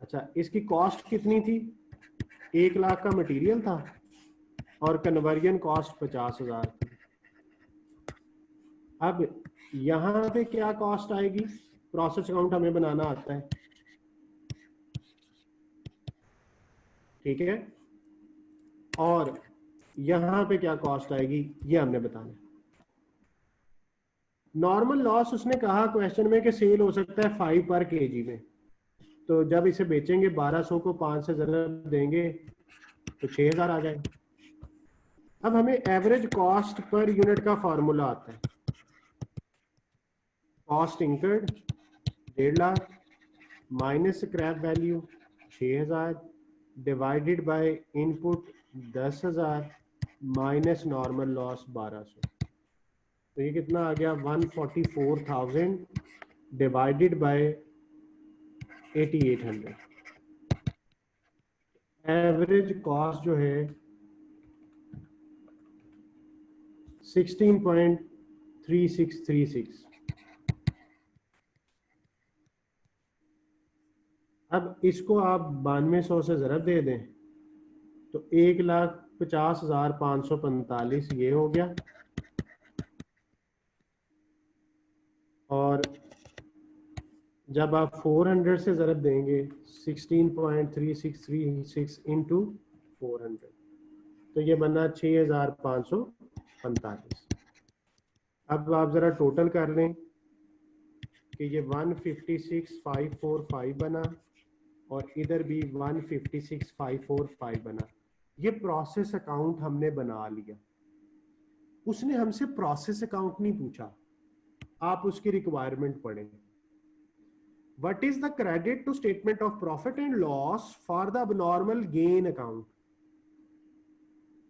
S1: अच्छा, इसकी कॉस्ट कितनी थी? 1,00,000 का मटेरियल था और कन्वर्जन कॉस्ट 50,000 थी। अब यहां पे क्या कॉस्ट आएगी? प्रोसेस अकाउंट हमें बनाना आता है, ठीक है, और यहां पे क्या कॉस्ट आएगी ये हमने बताना है। नॉर्मल लॉस उसने कहा क्वेश्चन में कि सेल हो सकता है 5 पर kg में, तो जब इसे बेचेंगे 1200 को 5 से जरूर देंगे तो 6,000 आ जाएगा। अब हमें एवरेज कॉस्ट पर यूनिट का फॉर्मूला आता है, cost incurred 1.5 lakh minus scrap value 6,000 divided by input 10,000 minus normal loss 1200। तो ये कितना आ गया 144,000 डिवाइडेड बाय 8800। एवरेज कॉस्ट जो है 16.3636। अब इसको आप 9200 से ज़रब दे दें तो 1,50,545 ये हो गया, और जब आप 400 से ज़रब देंगे 16.3636 इंटू 400 तो ये बना 6,545। अब आप ज़रा टोटल कर लें कि ये 156,545 बना और इधर भी 156,545 बना। ये प्रोसेस अकाउंट हमने बना लिया। उसने हमसे प्रोसेस अकाउंट नहीं पूछा, आप उसकी रिक्वायरमेंट पढ़ें। What is the credit to statement of profit and loss for the abnormal gain account?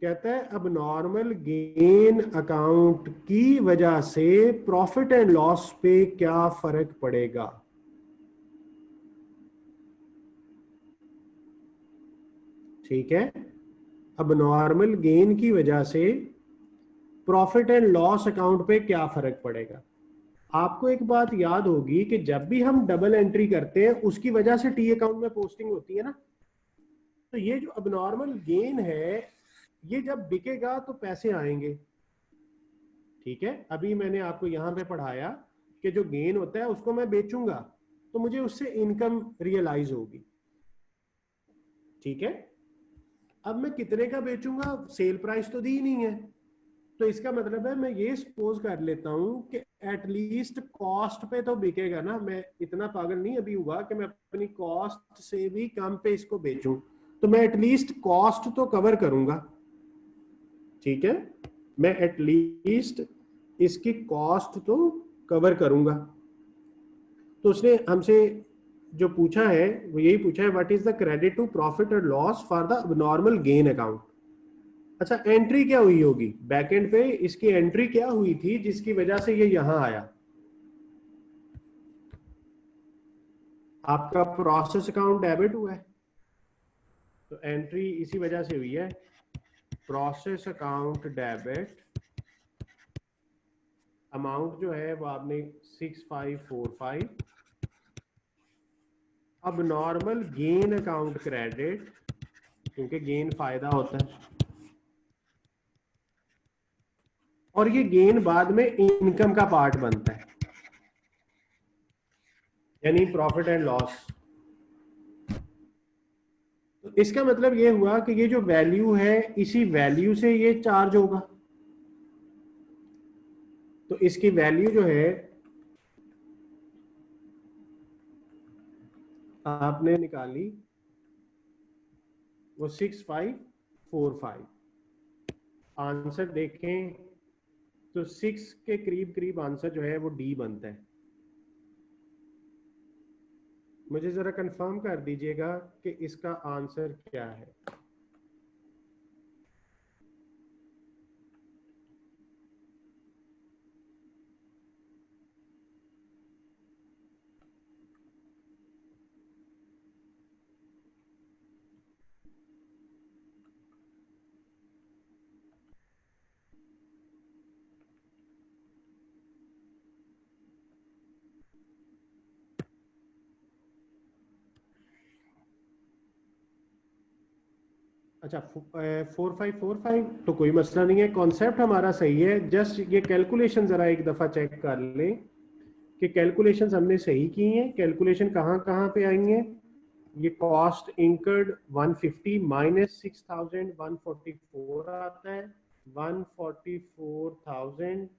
S1: कहता है abnormal gain account की वजह से प्रॉफिट एंड लॉस पे क्या फर्क पड़ेगा। ठीक है, abnormal gain की वजह से प्रॉफिट एंड लॉस अकाउंट पे क्या फर्क पड़ेगा। आपको एक बात याद होगी कि जब भी हम डबल एंट्री करते हैं उसकी वजह से टी अकाउंट में पोस्टिंग होती है ना। तो ये जो अबनॉर्मल गेन है ये जब बिकेगा तो पैसे आएंगे। ठीक है, अभी मैंने आपको यहां पे पढ़ाया कि जो गेन होता है उसको मैं बेचूंगा तो मुझे उससे इनकम रियलाइज होगी। ठीक है, अब मैं कितने का बेचूंगा, सेल प्राइस तो दी नहीं है, तो इसका मतलब है मैं ये सपोज कर लेता हूं कि एटलीस्ट कॉस्ट पे तो बिकेगा ना। मैं इतना पागल नहीं अभी हुआ कि मैं अपनी कॉस्ट से भी कम पे इसको बेचूं, तो मैं एटलीस्ट कॉस्ट तो कवर करूंगा। ठीक है, मैं एटलीस्ट इसकी कॉस्ट तो कवर करूंगा। तो उसने हमसे जो पूछा है वो यही पूछा है, what is the credit to profit और loss for the normal gain account. अच्छा, एंट्री क्या हुई होगी बैकएंड पे, इसकी एंट्री क्या हुई थी जिसकी वजह से ये यहां आया। आपका प्रोसेस अकाउंट डेबिट हुआ है तो एंट्री इसी वजह से हुई है, प्रोसेस अकाउंट डेबिट। अमाउंट जो है वो आपने 6545। अब नॉर्मल गेन अकाउंट क्रेडिट, क्योंकि गेन फायदा होता है और ये गेन बाद में इनकम का पार्ट बनता है, यानी प्रॉफिट एंड लॉस। तो इसका मतलब ये हुआ कि ये जो वैल्यू है इसी वैल्यू से ये चार्ज होगा। तो इसकी वैल्यू जो है आपने निकाली वो 6545। आंसर देखें तो 6 के करीब करीब आंसर जो है वो डी बनता है। मुझे जरा कंफर्म कर दीजिएगा कि इसका आंसर क्या है। अच्छा, 4545 तो कोई मसला नहीं है, कॉन्सेप्ट हमारा सही है। जस्ट ये कैलकुलेशन जरा एक दफा चेक कर लें कि कैलकुलेशंस हमने सही की हैं। कैलकुलेशन कहाँ कहाँ पे आई हैं। ये कॉस्ट इंकर्ड 150 माइनस 6,144 आता है। 144,000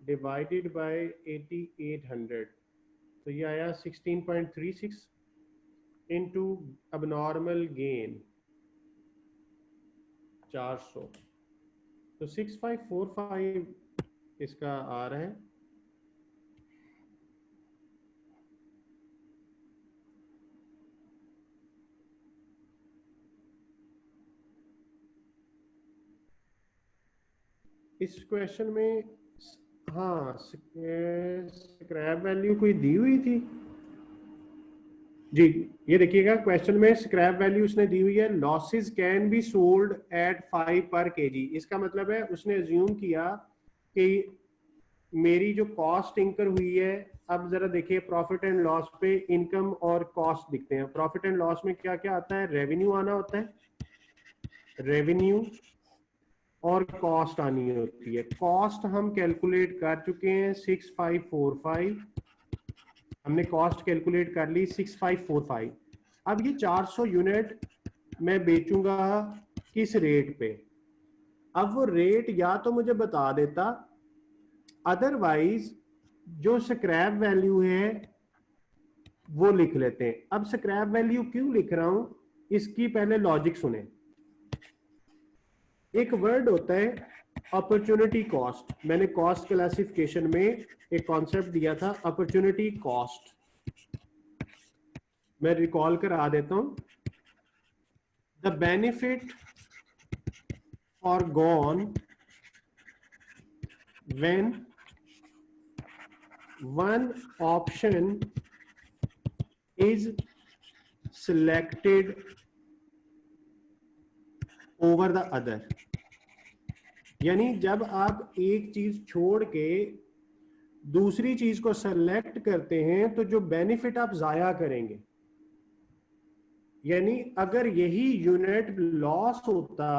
S1: डिवाइडेड बाय 8800 तो ये आया 16.36 इंटू अबनॉर्मल गेन 400 तो 6545 इसका आ रहा है। इस क्वेश्चन में हाँ, स्क्रैप वैल्यू कोई दी हुई थी जी। ये देखिएगा क्वेश्चन में स्क्रैप वैल्यू उसने दी हुई है, losses can be sold at 5 पर kg। इसका मतलब है उसने अज्यूम किया कि मेरी जो कॉस्ट इंकर हुई है, अब जरा देखिए प्रॉफिट एंड लॉस पे इनकम और कॉस्ट दिखते हैं। प्रॉफिट एंड लॉस में क्या क्या आता है, रेवेन्यू आना होता है, रेवेन्यू और कॉस्ट आनी होती है। कॉस्ट हम कैलकुलेट कर चुके हैं 6545, हमने कॉस्ट कैलकुलेट कर ली 6545। अब ये 400 यूनिट मैं बेचूंगा किस रेट पे, अब वो रेट या तो मुझे बता देता, अदरवाइज जो स्क्रैप वैल्यू है वो लिख लेते हैं। अब स्क्रैप वैल्यू क्यों लिख रहा हूं, इसकी पहले लॉजिक सुने। एक वर्ड होता है अपॉर्चुनिटी कॉस्ट। मैंने कॉस्ट क्लासिफिकेशन में एक कॉन्सेप्ट दिया था अपॉर्चुनिटी कॉस्ट, मैं रिकॉल करा देता हूं। The benefit foregone when one option is selected over the other। यानी जब आप एक चीज छोड़ के दूसरी चीज को सेलेक्ट करते हैं तो जो बेनिफिट आप जाया करेंगे, यानी अगर यही यूनिट लॉस होता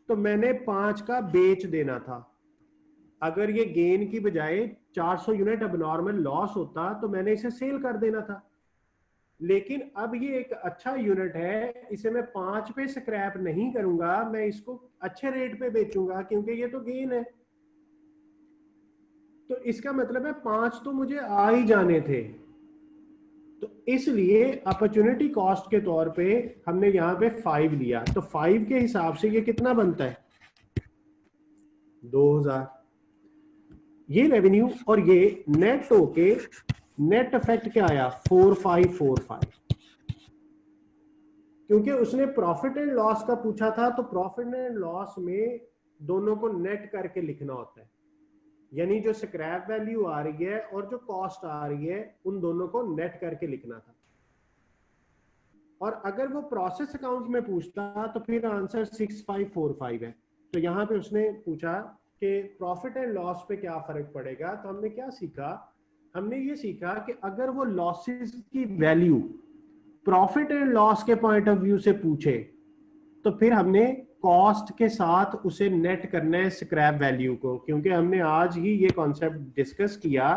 S1: तो मैंने 5 का बेच देना था। अगर ये गेन की बजाय 400 यूनिट अब नॉर्मल लॉस होता तो मैंने इसे सेल कर देना था। लेकिन अब ये एक अच्छा यूनिट है, इसे मैं 5 पे स्क्रैप नहीं करूंगा, मैं इसको अच्छे रेट पे बेचूंगा क्योंकि ये तो गेन है। तो इसका मतलब है 5 तो मुझे आ ही जाने थे। तो इसलिए अपॉर्चुनिटी कॉस्ट के तौर पे हमने यहां पे 5 लिया। तो 5 के हिसाब से ये कितना बनता है, 2000। ये रेवेन्यू और ये नेट होके नेट इफेक्ट क्या आया 4545। क्योंकि उसने प्रॉफिट एंड लॉस का पूछा था तो प्रॉफिट एंड लॉस में दोनों को नेट करके लिखना होता है, यानी जो स्क्रैप वैल्यू आ रही है और जो कॉस्ट आ रही है उन दोनों को नेट करके लिखना था। और अगर वो प्रोसेस अकाउंट में पूछता तो फिर आंसर 6545 है। तो यहां पे उसने पूछा कि प्रॉफिट एंड लॉस पे क्या फर्क पड़ेगा। तो हमने क्या सीखा, हमने ये सीखा कि अगर वो लॉसेस की वैल्यू प्रॉफिट एंड लॉस के पॉइंट ऑफ व्यू से पूछे तो फिर हमने कॉस्ट के साथ उसे नेट करना है स्क्रैप वैल्यू को। क्योंकि हमने आज ही ये कॉन्सेप्ट डिस्कस किया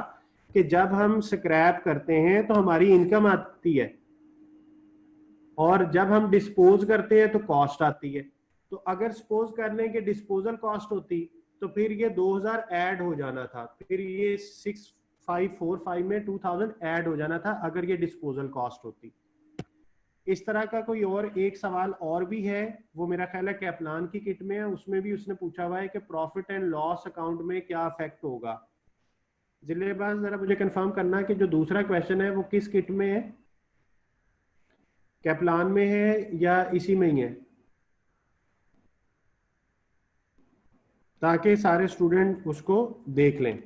S1: कि जब हम स्क्रैप करते हैं तो हमारी इनकम आती है और जब हम डिस्पोज करते हैं तो कॉस्ट आती है। तो अगर सपोज कर लें कि डिस्पोजल कॉस्ट होती तो फिर ये 2000 ऐड हो जाना था, फिर ये 6545 में 2000 ऐड हो जाना था अगर ये डिस्पोजल कॉस्ट होती। इस तरह का कोई और एक सवाल और भी है, वो मेरा ख्याल है कैप्लान की किट में है, उसमें भी उसने पूछा हुआ है कि प्रॉफिट एंड लॉस अकाउंट में क्या इफेक्ट होगा। जिलेबाज जरा मुझे कंफर्म करना कि जो दूसरा क्वेश्चन है वो किस किट में है, कैप्लान में है या इसी में ही है, ताकि सारे स्टूडेंट उसको देख लें।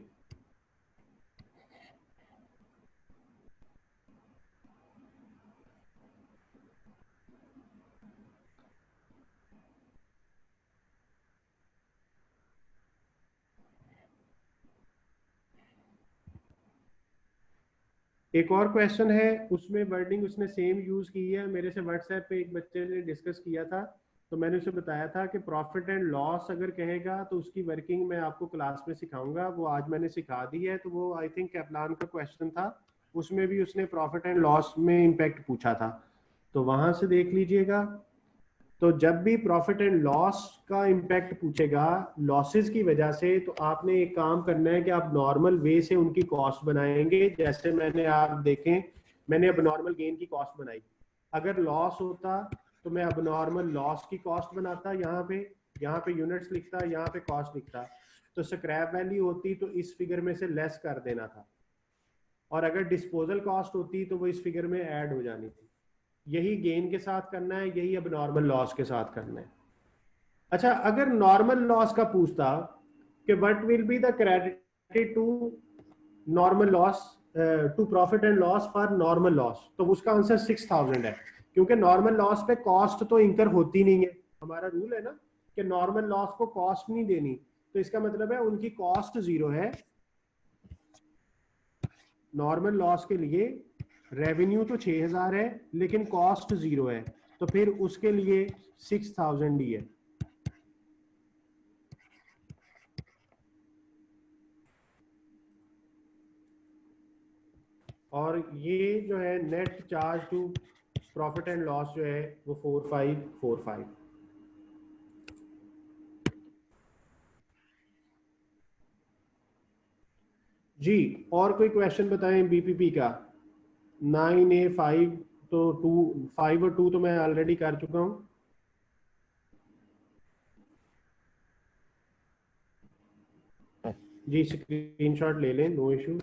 S1: एक और क्वेश्चन है, उसमें वर्डिंग उसने सेम यूज की है। मेरे से व्हाट्सएप पे एक बच्चे ने डिस्कस किया था तो मैंने उसे बताया था कि प्रॉफिट एंड लॉस अगर कहेगा तो उसकी वर्किंग मैं आपको क्लास में सिखाऊंगा। वो आज मैंने सिखा दी है। तो वो आई थिंक कैप्लान का क्वेश्चन था, उसमें भी उसने प्रॉफिट एंड लॉस में इम्पैक्ट पूछा था, तो वहां से देख लीजिएगा। तो जब भी प्रॉफिट एंड लॉस का इम्पैक्ट पूछेगा लॉसेस की वजह से, तो आपने एक काम करना है कि आप नॉर्मल वे से उनकी कॉस्ट बनाएंगे। जैसे मैंने, आप देखें, मैंने अब नॉर्मल गेन की कॉस्ट बनाई। अगर लॉस होता तो मैं अब नॉर्मल लॉस की कॉस्ट बनाता, यहाँ पे यूनिट्स लिखता, यहाँ पे कॉस्ट लिखता। तो स्क्रैप वैल्यू होती तो इस फिगर में से लेस कर देना था, और अगर डिस्पोजल कॉस्ट होती तो वो इस फिगर में ऐड हो जानी थी। यही गेन के साथ करना है, यही अब नॉर्मल लॉस के साथ करना है। अच्छा, अगर नॉर्मल लॉस का पूछता कि what will be the credit to normal loss, to profit and loss for normal loss, तो उसका आंसर 6000 है, क्योंकि नॉर्मल लॉस पे कॉस्ट तो इंकर होती नहीं है। हमारा रूल है ना कि नॉर्मल लॉस को कॉस्ट नहीं देनी, तो इसका मतलब है उनकी कॉस्ट 0 है। नॉर्मल लॉस के लिए रेवेन्यू तो 6000 है लेकिन कॉस्ट 0 है, तो फिर उसके लिए 6000 ही है। और ये जो है net charge to profit and loss जो है वो 4545। जी, और कोई क्वेश्चन बताएं बीपीपी का। 9A5 तो 5 और 2 तो मैं ऑलरेडी कर चुका हूं। जी, स्क्रीनशॉट ले लें, नो इशू।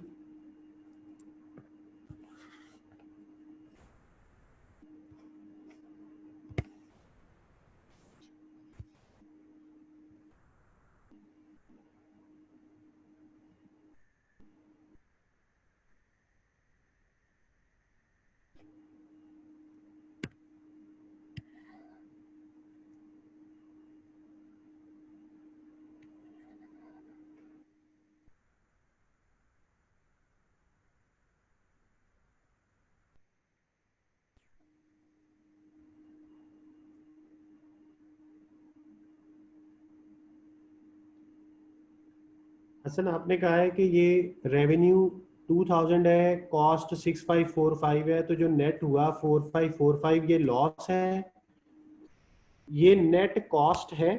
S1: हसन, आपने कहा है कि ये रेवेन्यू 2000 है, कॉस्ट 6545 है, तो जो नेट हुआ 4545 ये लॉस है। ये नेट कॉस्ट है,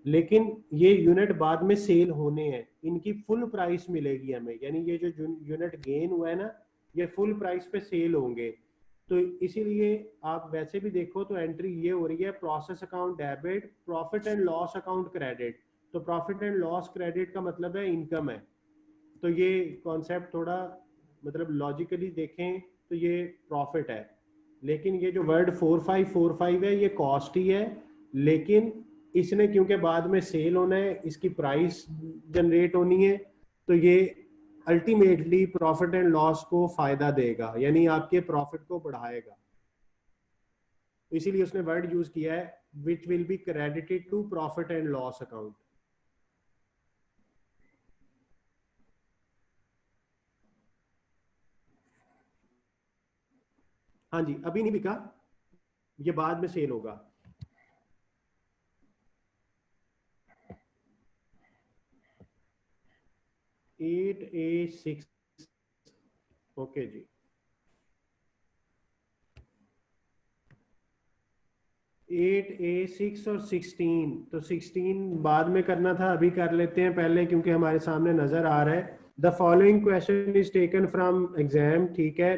S1: लेकिन ये यूनिट बाद में सेल होने हैं, इनकी फुल प्राइस मिलेगी हमें, यानी ये जो यूनिट गेन हुआ है ना, ये फुल प्राइस पे सेल होंगे। तो इसीलिए आप वैसे भी देखो तो एंट्री ये हो रही है, process account debit, profit and loss account credit. तो प्रॉफिट एंड लॉस क्रेडिट का मतलब है इनकम है। तो ये कॉन्सेप्ट थोड़ा मतलब लॉजिकली देखें तो ये प्रॉफिट है, लेकिन ये जो वर्ड 4545 है ये कॉस्ट ही है, लेकिन इसने क्योंकि बाद में सेल होना है, इसकी प्राइस जनरेट होनी है, तो ये अल्टीमेटली प्रॉफिट एंड लॉस को फायदा देगा, यानी आपके प्रॉफिट को बढ़ाएगा। इसीलिए उसने वर्ड यूज किया है which will be credited to profit and loss account. हाँ जी, अभी नहीं बिका, ये बाद में सेल होगा। 8A6, ओके जी। 8A6 और 16, तो 16 बाद में करना था, अभी कर लेते हैं पहले क्योंकि हमारे सामने नजर आ रहा है। The following question is taken from exam, ठीक है।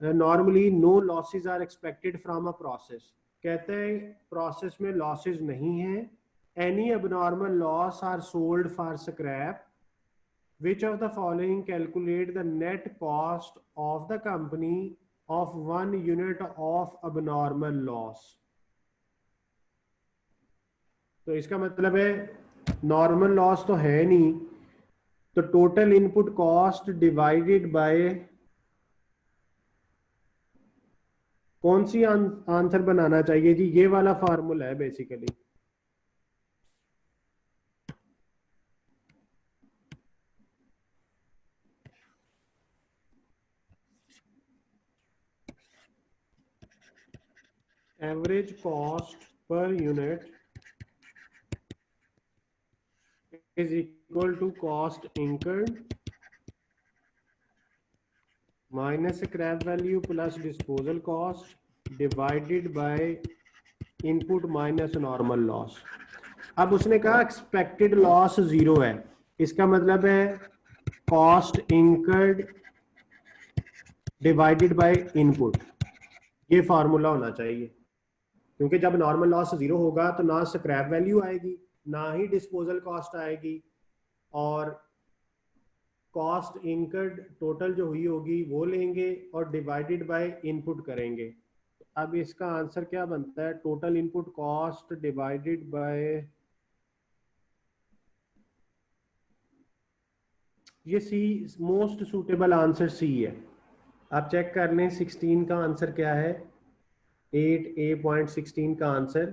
S1: Normally no losses are expected from a process. कहते हैं प्रोसेस में लॉसेज नहीं है। Any abnormal loss are sold for scrap. Which of the following calculate the net cost of the company of 1 unit of abnormal loss? तो इसका मतलब है normal loss तो है नहीं, तो total input cost divided bye कौन सी आंसर बनाना चाहिए जी, ये वाला फार्मूला है basically. Average cost per unit is equal to cost incurred minus scrap value plus disposal cost divided by input minus normal loss. अब उसने कहा एक्सपेक्टेड लॉस 0 है, इसका मतलब है cost incurred divided by input, ये फार्मूला होना चाहिए। क्योंकि जब नॉर्मल लॉस 0 होगा तो ना स्क्रैप वैल्यू आएगी, ना ही डिस्पोजल कॉस्ट आएगी, और कॉस्ट इंकर्ड टोटल जो हुई होगी वो लेंगे और डिवाइडेड बाय इनपुट करेंगे। अब इसका आंसर क्या बनता है, total input cost divided bye ये सी मोस्ट सूटेबल आंसर सी है। आप चेक कर लें 16 का आंसर क्या है, 8A.16 का आंसर,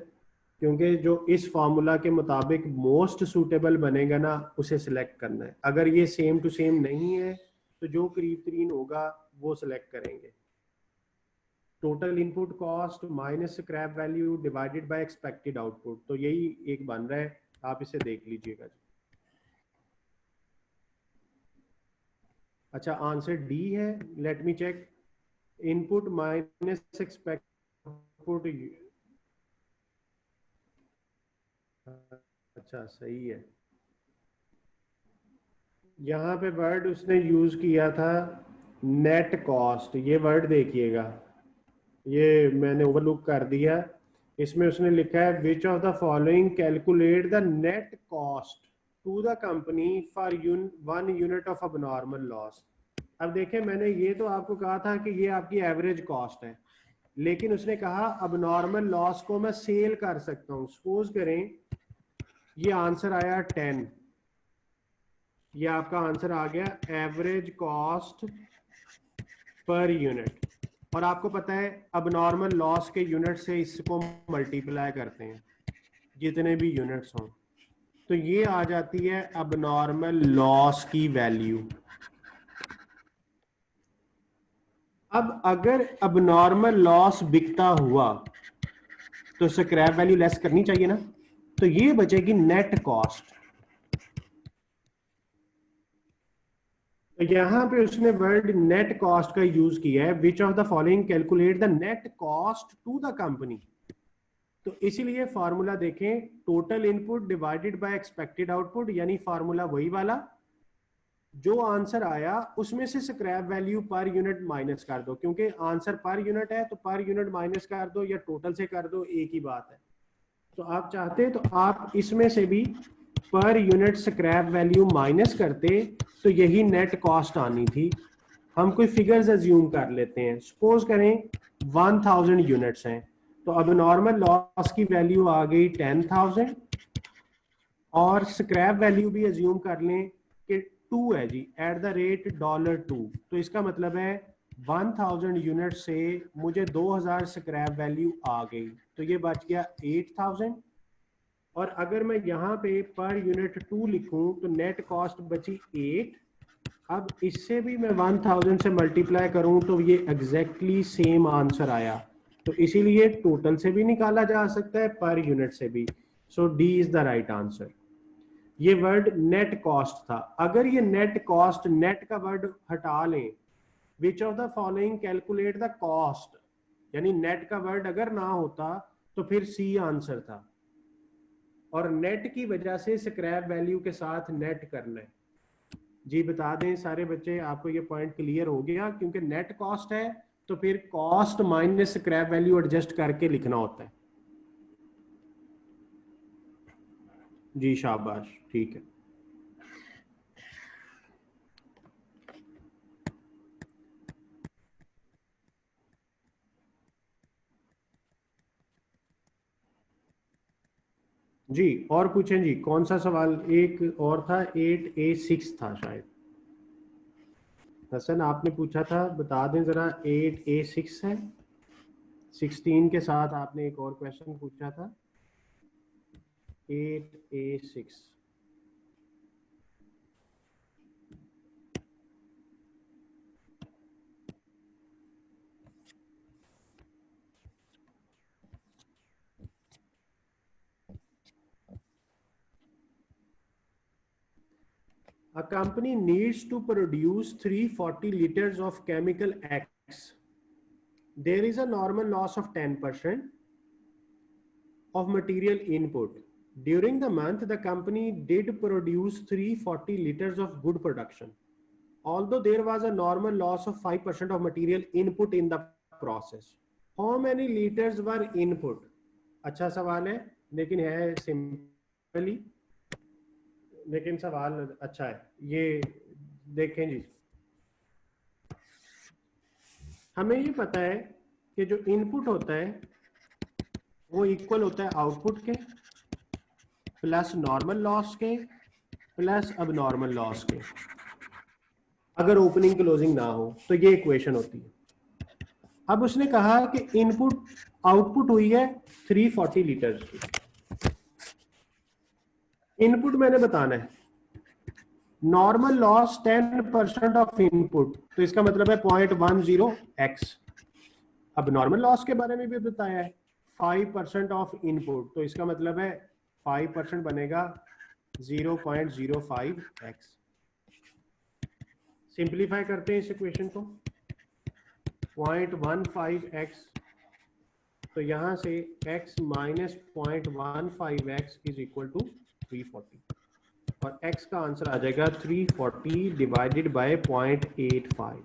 S1: क्योंकि जो इस फॉर्मूला के मुताबिक मोस्ट सूटेबल बनेगा ना उसे सिलेक्ट करना है। अगर ये सेम टू सेम नहीं है तो जो करीब तरीन होगा वो सिलेक्ट करेंगे। Total input cost minus scrap value divided by expected output, तो यही एक बन रहा है, आप इसे देख लीजिएगा। अच्छा आंसर डी है, let me check. Input minus expected output, अच्छा सही है। यहाँ पे वर्ड उसने यूज किया था नेट कॉस्ट, ये वर्ड देखिएगा, ये मैंने ओवरलुक कर दिया। इसमें उसने लिखा है which of the following calculate the net cost to the company for 1 unit of abnormal loss. अब देखें, मैंने ये तो आपको कहा था कि ये आपकी एवरेज कॉस्ट है, लेकिन उसने कहा अबनॉर्मल लॉस को मैं सेल कर सकता हूं। सपोज करें ये आंसर आया 10, ये आपका आंसर आ गया एवरेज कॉस्ट पर यूनिट, और आपको पता है अबनॉर्मल लॉस के यूनिट से इसको मल्टीप्लाई करते हैं जितने भी यूनिट्स हों, तो ये आ जाती है अबनॉर्मल लॉस की वैल्यू। अब अगर अबनॉर्मल लॉस बिकता हुआ तो स्क्रैप वैल्यू लेस करनी चाहिए ना, तो ये बचेगी नेट कॉस्ट। तो यहां पे उसने वर्ड नेट कॉस्ट का यूज किया है, which of the following calculate the net cost to the company. तो इसीलिए फॉर्मूला देखें, total input divided by expected output, यानी फॉर्मूला वही वाला, जो आंसर आया उसमें से scrap value per unit minus कर दो, क्योंकि आंसर पर यूनिट है तो पर यूनिट माइनस कर दो या टोटल से कर दो, एक ही बात है। तो आप चाहते तो आप इसमें से भी per unit scrap value minus करते, तो यही नेट कॉस्ट आनी थी। हम कोई फिगर्स अज्यूम कर लेते हैं, सपोज करें 1000 यूनिट्स हैं, तो अब नॉर्मल लॉस की वैल्यू आ गई 10,000, और स्क्रैप वैल्यू भी अज्यूम कर लें कि 2 है जी, एट द रेट $2, तो इसका मतलब है 1000 यूनिट से मुझे 2000 स्क्रैप वैल्यू आ गई, तो ये बच गया 8000। और अगर मैं यहाँ पे पर यूनिट 2 लिखूं तो नेट कॉस्ट बची 8। अब इससे भी मैं 1000 से मल्टीप्लाई करूं तो ये एग्जैक्टली सेम आंसर आया, तो इसीलिए टोटल से भी निकाला जा सकता है, पर यूनिट से भी। So D is the right answer. ये वर्ड नेट कॉस्ट था। अगर ये नेट कॉस्ट, नेट का वर्ड हटा लें, which of the following calculate the cost, यानी नेट का वर्ड अगर ना होता तो फिर सी आंसर था, और नेट की वजह से स्क्रैप वैल्यू के साथ नेट करना है। जी बता दें सारे बच्चे, आपको ये पॉइंट क्लियर हो गया, क्योंकि नेट कॉस्ट है तो फिर cost minus scrap value adjust करके लिखना होता है। जी शाबाश, ठीक है। जी और पूछें जी, कौन सा सवाल एक और था, 8A6 था शायद। हसन आपने पूछा था, बता दें जरा। 8A6 है, 16 के साथ आपने एक और क्वेश्चन पूछा था, 8A6। A company needs to produce 340 liters of chemical X. There is a normal loss of 10% of material input. During the month, the company did produce 340 liters of good production, although there was a normal loss of 5% of material input in the process. How many liters were input? अच्छा सवाल है, लेकिन है simply, लेकिन सवाल अच्छा है। ये देखें जी, हमें ये पता है कि जो इनपुट होता है वो इक्वल होता है आउटपुट के प्लस नॉर्मल लॉस के प्लस अब नॉर्मल लॉस के। अगर ओपनिंग क्लोजिंग ना हो तो ये इक्वेशन होती है। अब उसने कहा कि इनपुट आउटपुट हुई है 340 लीटर की। इनपुट मैंने बताना है, नॉर्मल लॉस 10% ऑफ इनपुट, तो इसका मतलब है 0.10x। अब नॉर्मल लॉस के बारे में भी बताया है 5% ऑफ इनपुट, तो इसका मतलब है 5% बनेगा 0.05x। सिंप्लीफाई करते हैं इस इक्वेशन को, 0.15x, तो यहां से x minus 0.15x is equal to 340, और x का आंसर आ जाएगा 340 डिवाइडेड बाय 0.85।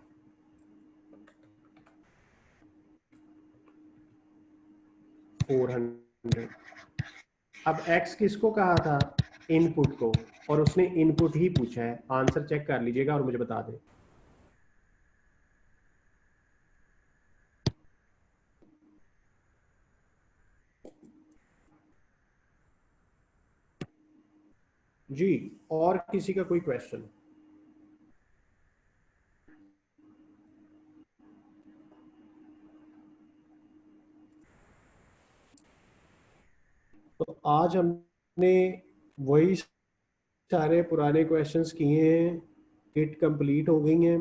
S1: 400। अब x किसको कहा था? इनपुट को, और उसने इनपुट ही पूछा है। आंसर चेक कर लीजिएगा और मुझे बता दें। जी, और किसी का कोई क्वेश्चन? तो आज हमने वही सारे पुराने क्वेश्चंस किए हैं, किट कंप्लीट हो गई हैं।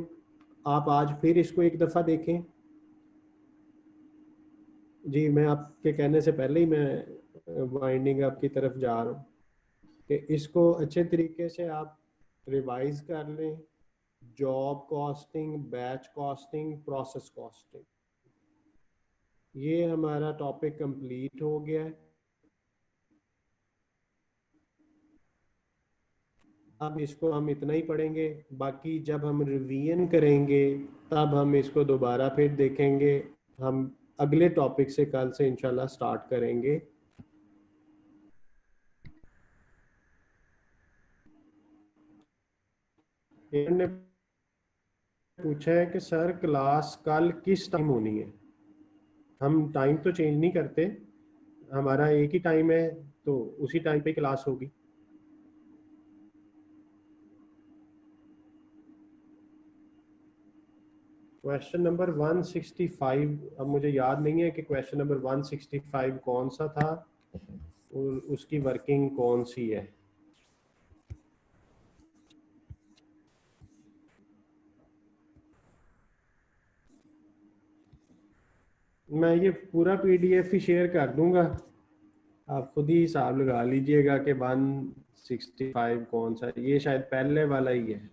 S1: आप आज फिर इसको एक दफ़ा देखें। जी, मैं आपके कहने से पहले ही मैं वाइंडिंग अप की तरफ जा रहा हूँ कि इसको अच्छे तरीके से आप रिवाइज कर लें। Job costing, batch costing, process costing, ये हमारा टॉपिक कंप्लीट हो गया है। अब इसको हम इतना ही पढ़ेंगे, बाकी जब हम रिवीजन करेंगे तब हम इसको दोबारा फिर देखेंगे। हम अगले टॉपिक से कल से इंशाल्लाह स्टार्ट करेंगे। इन्होंने पूछा है कि सर क्लास कल किस टाइम होनी है? हम टाइम तो चेंज नहीं करते, हमारा एक ही टाइम है, तो उसी टाइम पे क्लास होगी। क्वेश्चन नंबर 165, अब मुझे याद नहीं है कि क्वेश्चन नंबर 165 कौन सा था और उसकी वर्किंग कौन सी है। मैं ये पूरा पीडीएफ ही शेयर कर दूंगा, आप खुद ही हिसाब लगा लीजिएगा कि 165 कौन सा है। ये शायद पहले वाला ही है।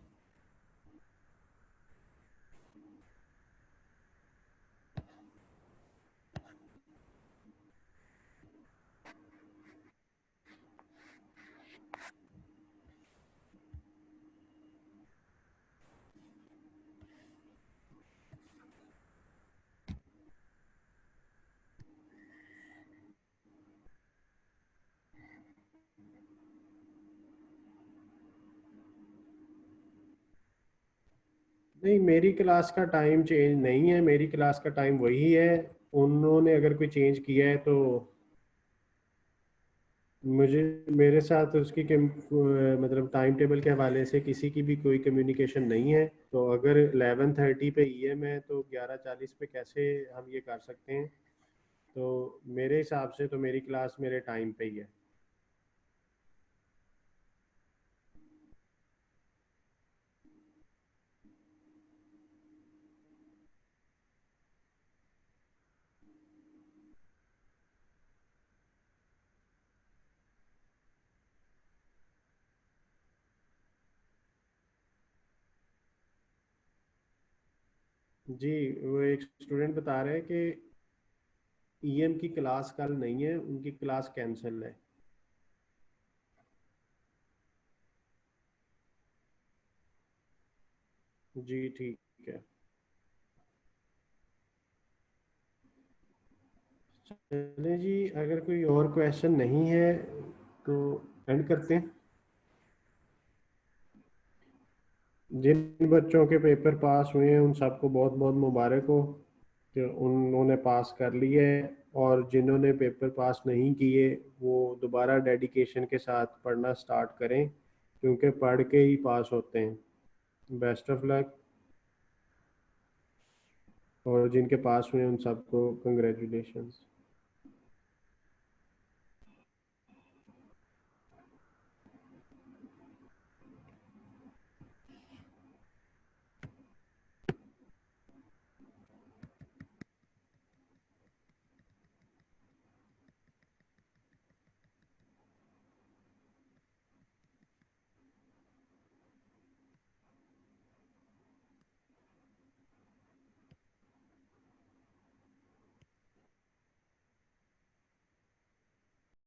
S1: नहीं, मेरी क्लास का टाइम चेंज नहीं है, मेरी क्लास का टाइम वही है। उन्होंने अगर कोई चेंज किया है तो मुझे, मेरे साथ उसकी मतलब टाइम टेबल के हवाले से किसी की भी कोई कम्युनिकेशन नहीं है। तो अगर 11:30 पे ईएम है तो 11:40 पे कैसे हम ये कर सकते हैं? तो मेरे हिसाब से तो मेरी क्लास मेरे टाइम पे ही है। जी, वो एक स्टूडेंट बता रहे हैं कि ईएम की क्लास कल नहीं है, उनकी क्लास कैंसिल है। जी ठीक है, चले जी। अगर कोई और क्वेश्चन नहीं है तो एंड करते हैं। जिन बच्चों के पेपर पास हुए हैं उन सबको बहुत बहुत मुबारक हो कि उन्होंने पास कर लिए है, और जिन्होंने पेपर पास नहीं किए वो दोबारा डेडिकेशन के साथ पढ़ना स्टार्ट करें, क्योंकि पढ़ के ही पास होते हैं। Best of luck. और जिनके पास हुए उन सबको कंग्रेचुलेशंस।